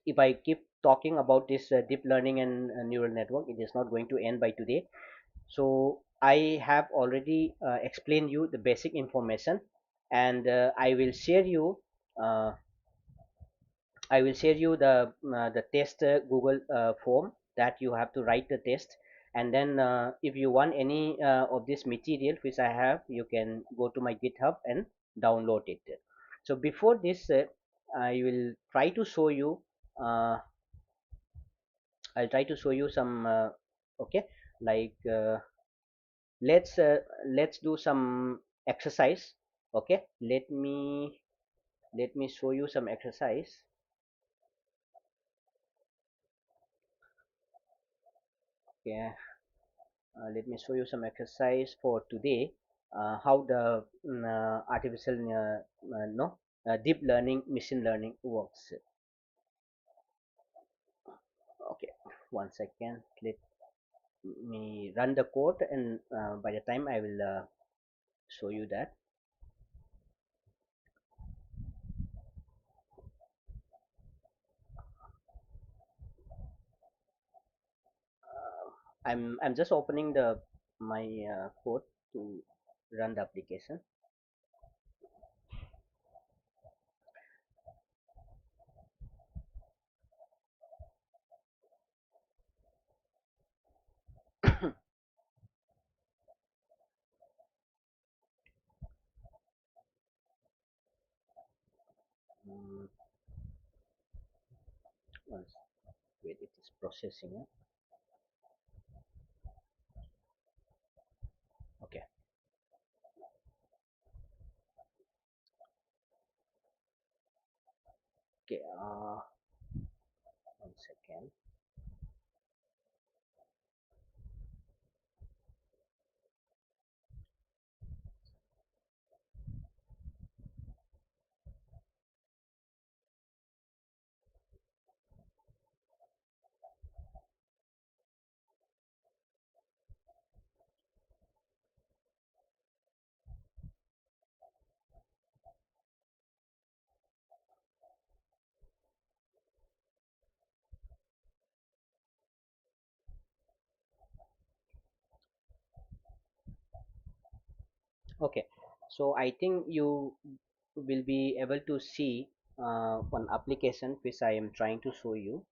if I keep talking about this deep learning and neural network, it is not going to end by today. So I have already explained you the basic information, and uh, I will share you the test Google form that you have to write the test, and then if you want any of this material which I have, you can go to my GitHub and download it. So before this, I will try to show you. Uh, I'll try to show you some. Okay, like let's do some exercise. Okay, let me show you some exercise. Okay, let me show you some exercise for today. How the artificial no deep learning machine learning works. Okay, 1 second. Let me run the code, and by the time I will show you that. I'm just opening the my code to run the application. Mm, once wait, it is processing. Okay, okay. 1 second. Okay, so I think you will be able to see one application which I am trying to show you.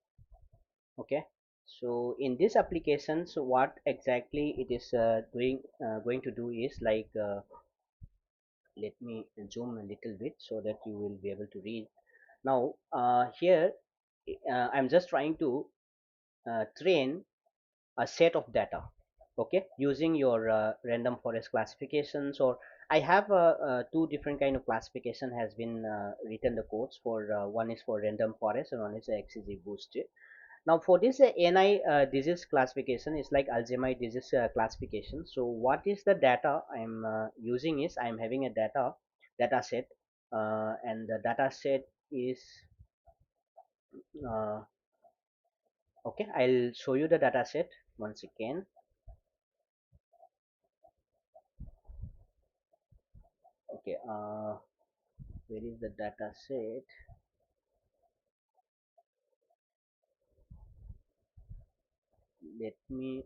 Okay, so in this application, so what exactly it is doing going to do is like let me zoom a little bit so that you will be able to read. Now here I'm just trying to train a set of data, okay, using your random forest classifications. Or I have two different kind of classification has been written the codes for one is for random forest and one is XGBoost. Now for this ANI disease classification is like Alzheimer disease classification. So what is the data I'm using is I'm having a data set, and the data set is uh, okay. I'll show you the data set once again. Okay, where is the data set? Let me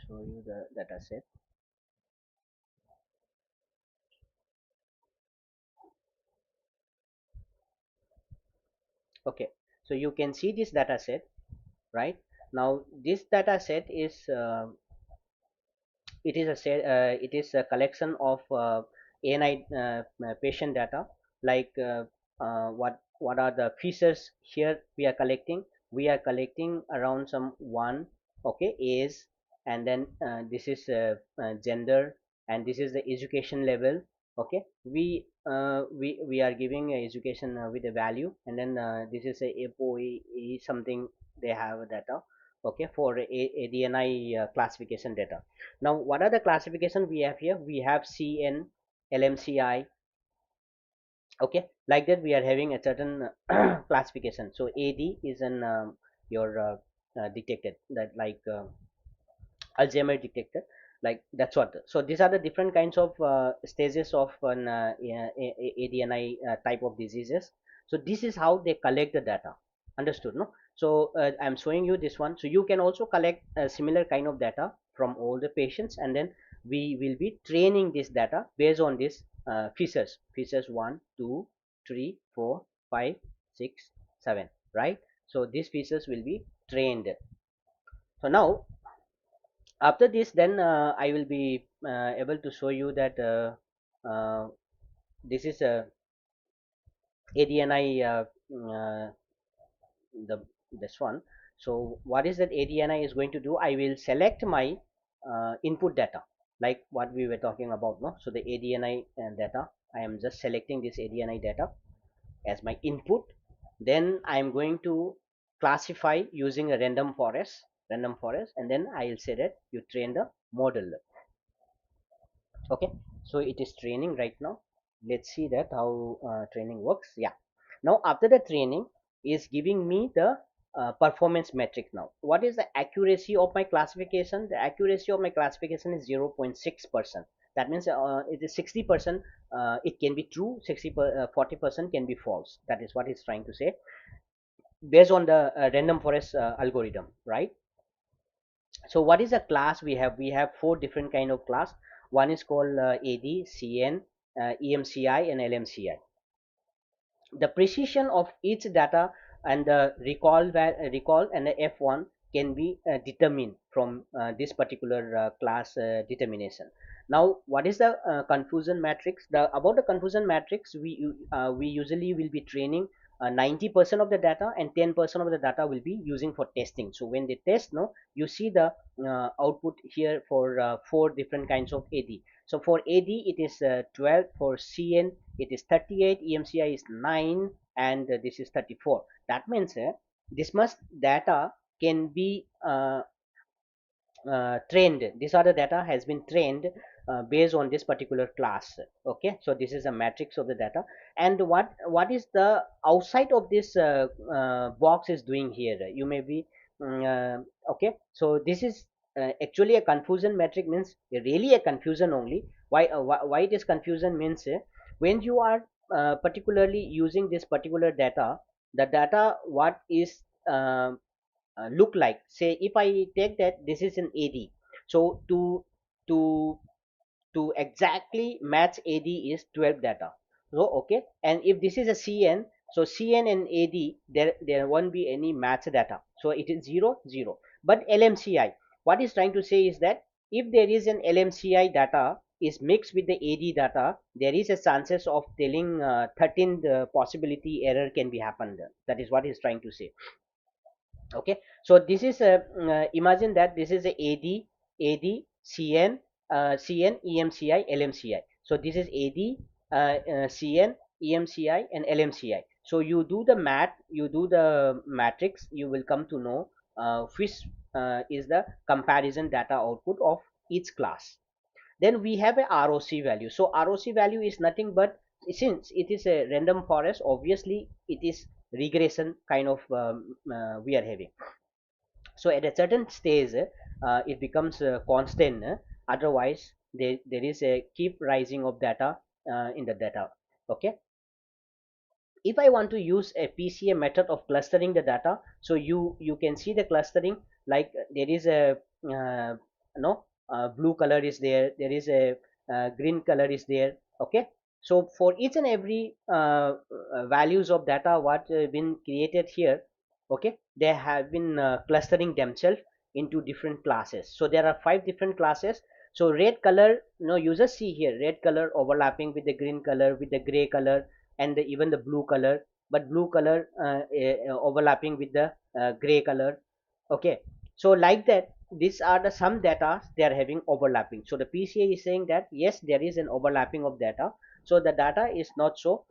show you the data set. Okay, so you can see this data set, right? Now this data set is it is a collection of ANI patient data, like what are the features here we are collecting. We are collecting around some one, okay, age, and then this is gender, and this is the education level. Okay, we are giving education with a value, and then this is a APOE something they have data, okay, for ADNI classification data. Now what are the classification we have here? We have CN, LMCI, okay, like that we are having a certain classification. So AD is an your detected, that like Alzheimer detector, like that's what. So these are the different kinds of stages of an ADNI type of diseases. So this is how they collect the data. Understood, no? So I'm showing you this one. So you can also collect a similar kind of data from all the patients, and then we will be training this data based on this features 1, 2, 3, 4, 5, 6, 7, right? So these features will be trained. So now after this, then I will be able to show you that this is a ADNI the this one. So what is that ADNI is going to do? I will select my input data, like what we were talking about, no? So the ADNI data, I am just selecting this ADNI data as my input. Then I am going to classify using a random forest, and then I will say that you train the model. Okay, so it is training right now. Let's see that how training works. Yeah, now after the training is giving me the performance metric. Now what is the accuracy of my classification? The accuracy of my classification is 0.6%. That means it is 60%, it can be true, 40% can be false. That is what it's trying to say, based on the random forest algorithm, right? So what is a class we have? We have four different kind of class. One is called AD, CN, EMCI, and LMCI. The precision of each data and the recall and the F1 can be determined from this particular class determination. Now what is the confusion matrix? The about the confusion matrix, we usually will be training 90% of the data, and 10% of the data will be using for testing. So when they test, no, you see the output here for four different kinds of AD. So for AD it is 12, for CN it is 38, EMCI is 9, and this is 34. That means this much data can be trained. This other data has been trained based on this particular class. Okay, so this is a matrix of the data. And what is the outside of this box is doing here? You may be okay, so this is actually a confusion metric, means really a confusion only. Why it is confusion means when you are particularly using this particular data, the data what is look like. Say if I take that this is an AD, so to to exactly match AD is 12 data. So okay, and if this is a CN, so CN and AD, there won't be any match data, so it is 0 0. But LMCI, what is trying to say is that if there is an LMCI data is mixed with the AD data, there is a chances of telling 13 possibility error can be happened. That is what he's trying to say. Okay, so this is a imagine that this is a AD, CN, CN, EMCI, LMCI. So this is AD, CN, EMCI, and LMCI. So you do the math, you do the matrix, you will come to know which is the comparison data output of each class. Then we have a ROC value. So ROC value is nothing but, since it is a random forest, obviously it is regression kind of we are having. So at a certain stage it becomes constant, otherwise there is a keep rising of data in the data. Okay, if I want to use a PCA method of clustering the data, so you can see the clustering, like there is a no blue color is there, there is a green color is there. Okay, so for each and every values of data what been created here, okay, they have been clustering themselves into different classes. So there are 5 different classes. So red color, no, you just see here red color overlapping with the green color, with the gray color, and even the blue color, but blue color overlapping with the gray color. Okay, so like that, these are the some data they are having overlapping. So the PCA is saying that yes, there is an overlapping of data, so the data is not so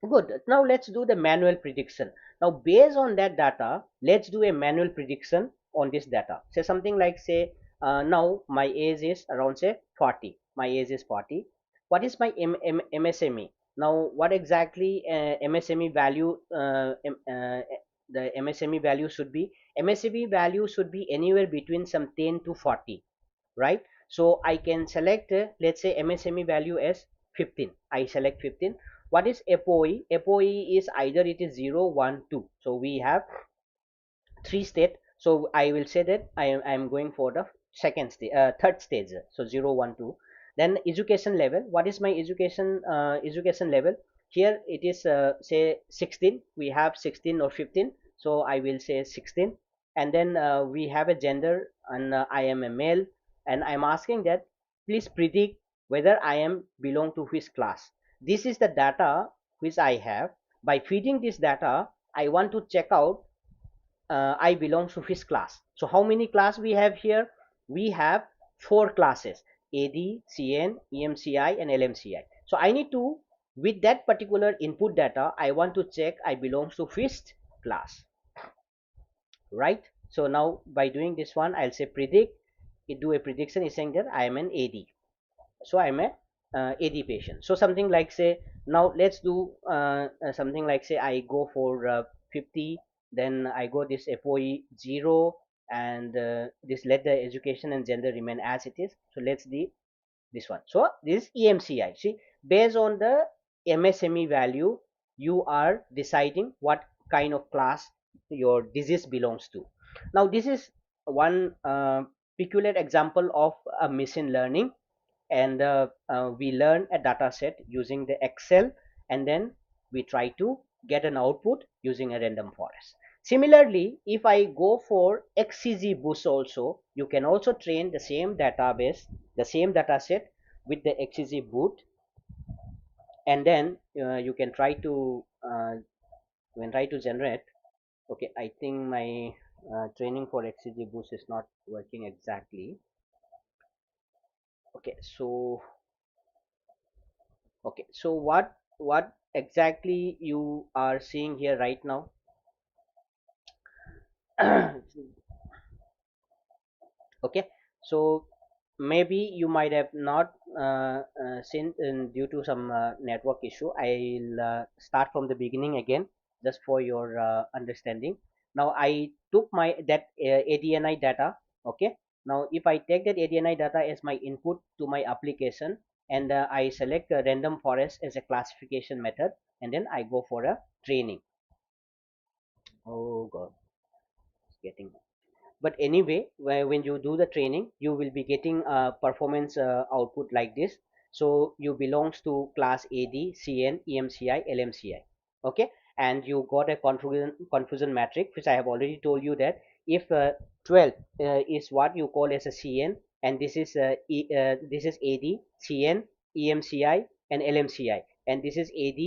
good. Now let's do the manual prediction. Now based on that data, let's do a manual prediction on this data. Say something like, say now my age is around say 40. My age is 40. What is my MSME? Now what exactly MSME value? The MSME value should be, MSME value should be anywhere between some 10 to 40, right? So I can select let's say MSME value as 15. I select 15. What is APOE? APOE is either it is 0, 1, 2. So we have 3 state. So I will say that I am going for the third stage. So 0, 1, 2. Then education level. What is my education level? Here it is say 16. We have 16 or 15. So I will say 16. And then we have a gender, and I am a male, and I'm asking that please predict whether I am belong to which class. This is the data which I have. By feeding this data, I want to check out I belong to which class. So how many class we have here? We have 4 classes: AD, CN, EMCI, and LMCI. So I need to, with that particular input data, I want to check I belong to which class, right? So now by doing this one, I'll say predict. It do a prediction is saying that I am an AD. So I'm a AD patient. So something like, say, now let's do something like, say I go for 50, then I go this FOE 0, and this let the education and gender remain as it is. So let's do this one. So this is EMCI. See, based on the MSME value, you are deciding what kind of class your disease belongs to. Now this is one peculiar example of a machine learning, and we learn a data set using the Excel, and then we try to get an output using a random forest. Similarly, if I go for XCG also, you can also train the same database, the same data set with the XCG, and then you can try to generate. Okay, I think my training for XCG is not working exactly. Okay, so okay, so what exactly you are seeing here right now? Okay, so maybe you might have not seen due to some network issue. I'll start from the beginning again, just for your understanding. Now I took my that ADNI data. Okay, now if I take that ADNI data as my input to my application, and I select a random forest as a classification method, and then I go for a training. Oh god, it's getting. But anyway, when you do the training, you will be getting a performance output like this. So you belongs to class AD, CN, EMCI, LMCI. Okay, and you got a confusion matrix, which I have already told you that if 12 is what you call as a CN, and this is this is AD, CN, EMCI, and LMCI, and this is AD,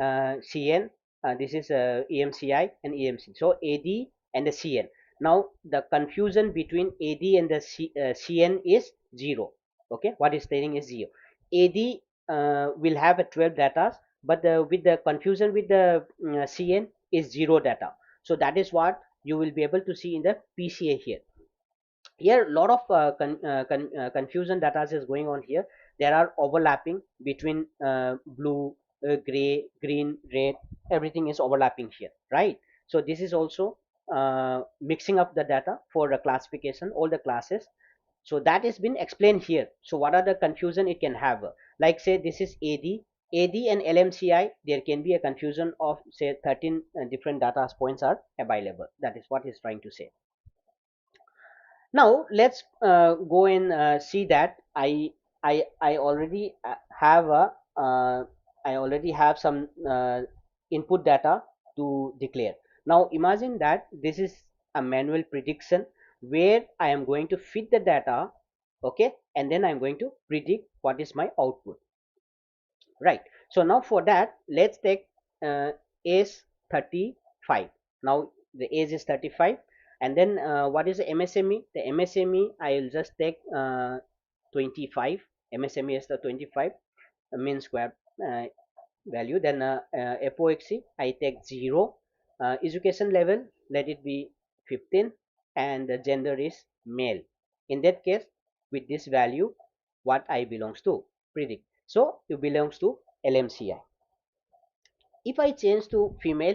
CN, this is EMCI and EMC. So AD and the CN. Now the confusion between AD and the CN is 0. Okay, what is saying is 0. AD will have a 12 data, but with the confusion with the CN is 0 data. So that is what you will be able to see in the PCA here. Here a lot of confusion data is going on here. There are overlapping between blue, gray, green, red, everything is overlapping here, right? So this is also mixing up the data for the classification, all the classes. So that has been explained here. So what are the confusion it can have? Like say this is AD and LMCI, there can be a confusion of say 13 different data points are available. That is what he's trying to say. Now let's go and see that I already have a I already have some input data to declare. Now imagine that this is a manual prediction where I am going to feed the data, okay, and then I'm going to predict what is my output, right? So now for that, let's take age 35. Now the age is 35, and then what is the MSME? The MSME I'll just take 25. MSME is the 25 mean square value. Then FOXC I take 0. Education level, let it be 15, and the gender is male. In that case, with this value, what I belongs to predict. So it belongs to LMCI. If I change to female,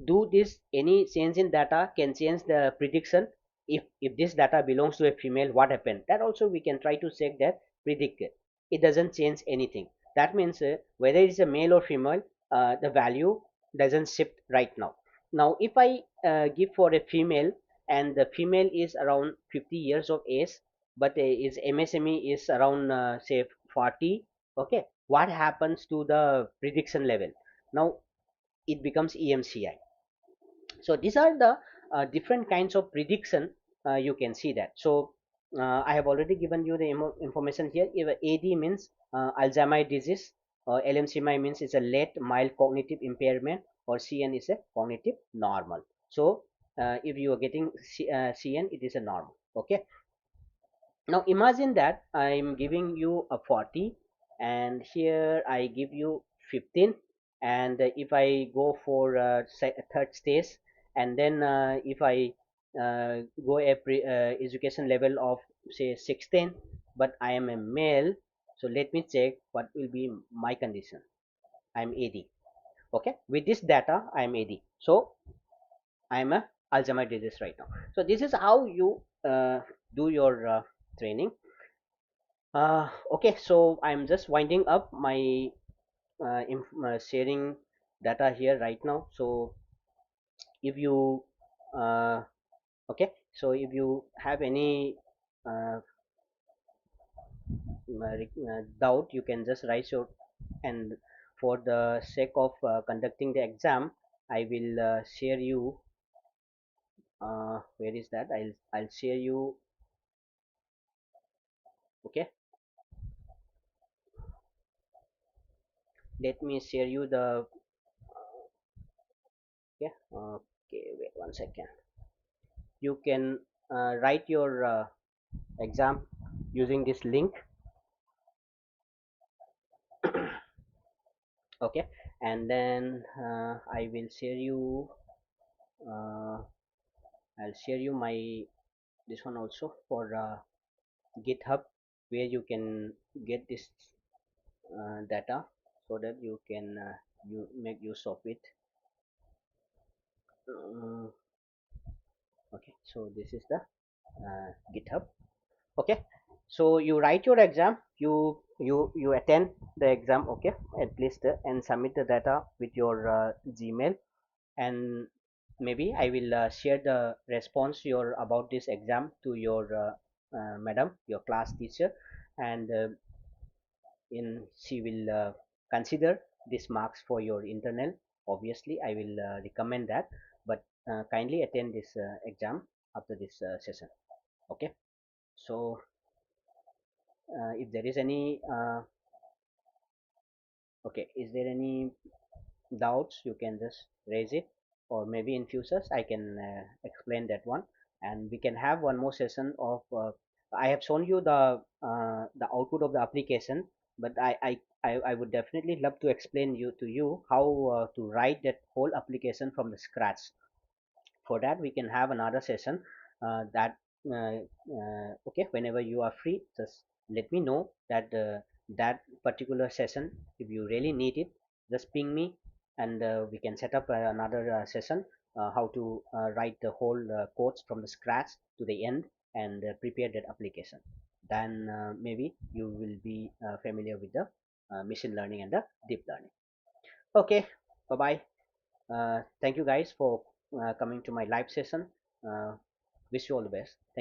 do this any change in data can change the prediction. If this data belongs to a female, what happened? That also we can try to check that predict it. It doesn't change anything. That means whether it's a male or female, the value doesn't shift right now. Now if I give for a female, and the female is around 50 years of age, but is MSME is around say 40, okay, what happens to the prediction level? Now it becomes EMCI. So these are the different kinds of prediction. You can see that. So I have already given you the information here. If AD means Alzheimer disease, or LMCMI means it's a late mild cognitive impairment, or CN is a cognitive normal. So if you are getting CN, it is a normal. Okay. Now imagine that I'm giving you a 40, and here I give you 15, and if I go for third stage, and then if I go a education level of say 16, but I am a male, so let me check what will be my condition. I'm AD. Okay, with this data I'm AD, so I'm a Alzheimer disease right now. So this is how you do your training. Okay, so I'm just winding up my sharing data here right now. So if you uh, okay, so if you have any uh, doubt, you can just raise your, and for the sake of conducting the exam, I will share you where is that? I'll share you. Okay, let me share you the, okay, okay, wait 1 second. You can write your exam using this link. Okay, and then I will share you uh, I'll share you my this one also for GitHub, where you can get this data, so that you can you make use of it. Okay, so this is the GitHub. Okay, so you write your exam, you attend the exam, okay, at least, and submit the data with your Gmail, and maybe I will share the response your about this exam to your madam, your class teacher, and in she will consider this marks for your internal. Obviously I will recommend that, but kindly attend this exam after this session. Okay, so if there is any okay, is there any doubts, you can just raise it, or maybe in futures I can explain that one, and we can have one more session of I have shown you the output of the application, but I would definitely love to explain you to you how to write that whole application from the scratch. For that we can have another session that okay, whenever you are free, just let me know that that particular session, if you really need it, just ping me, and we can set up another session, how to write the whole codes from the scratch to the end, and prepare that application. Then maybe you will be familiar with the machine learning and the deep learning. Okay, bye bye. Thank you guys for coming to my live session. uh, Wish you all the best.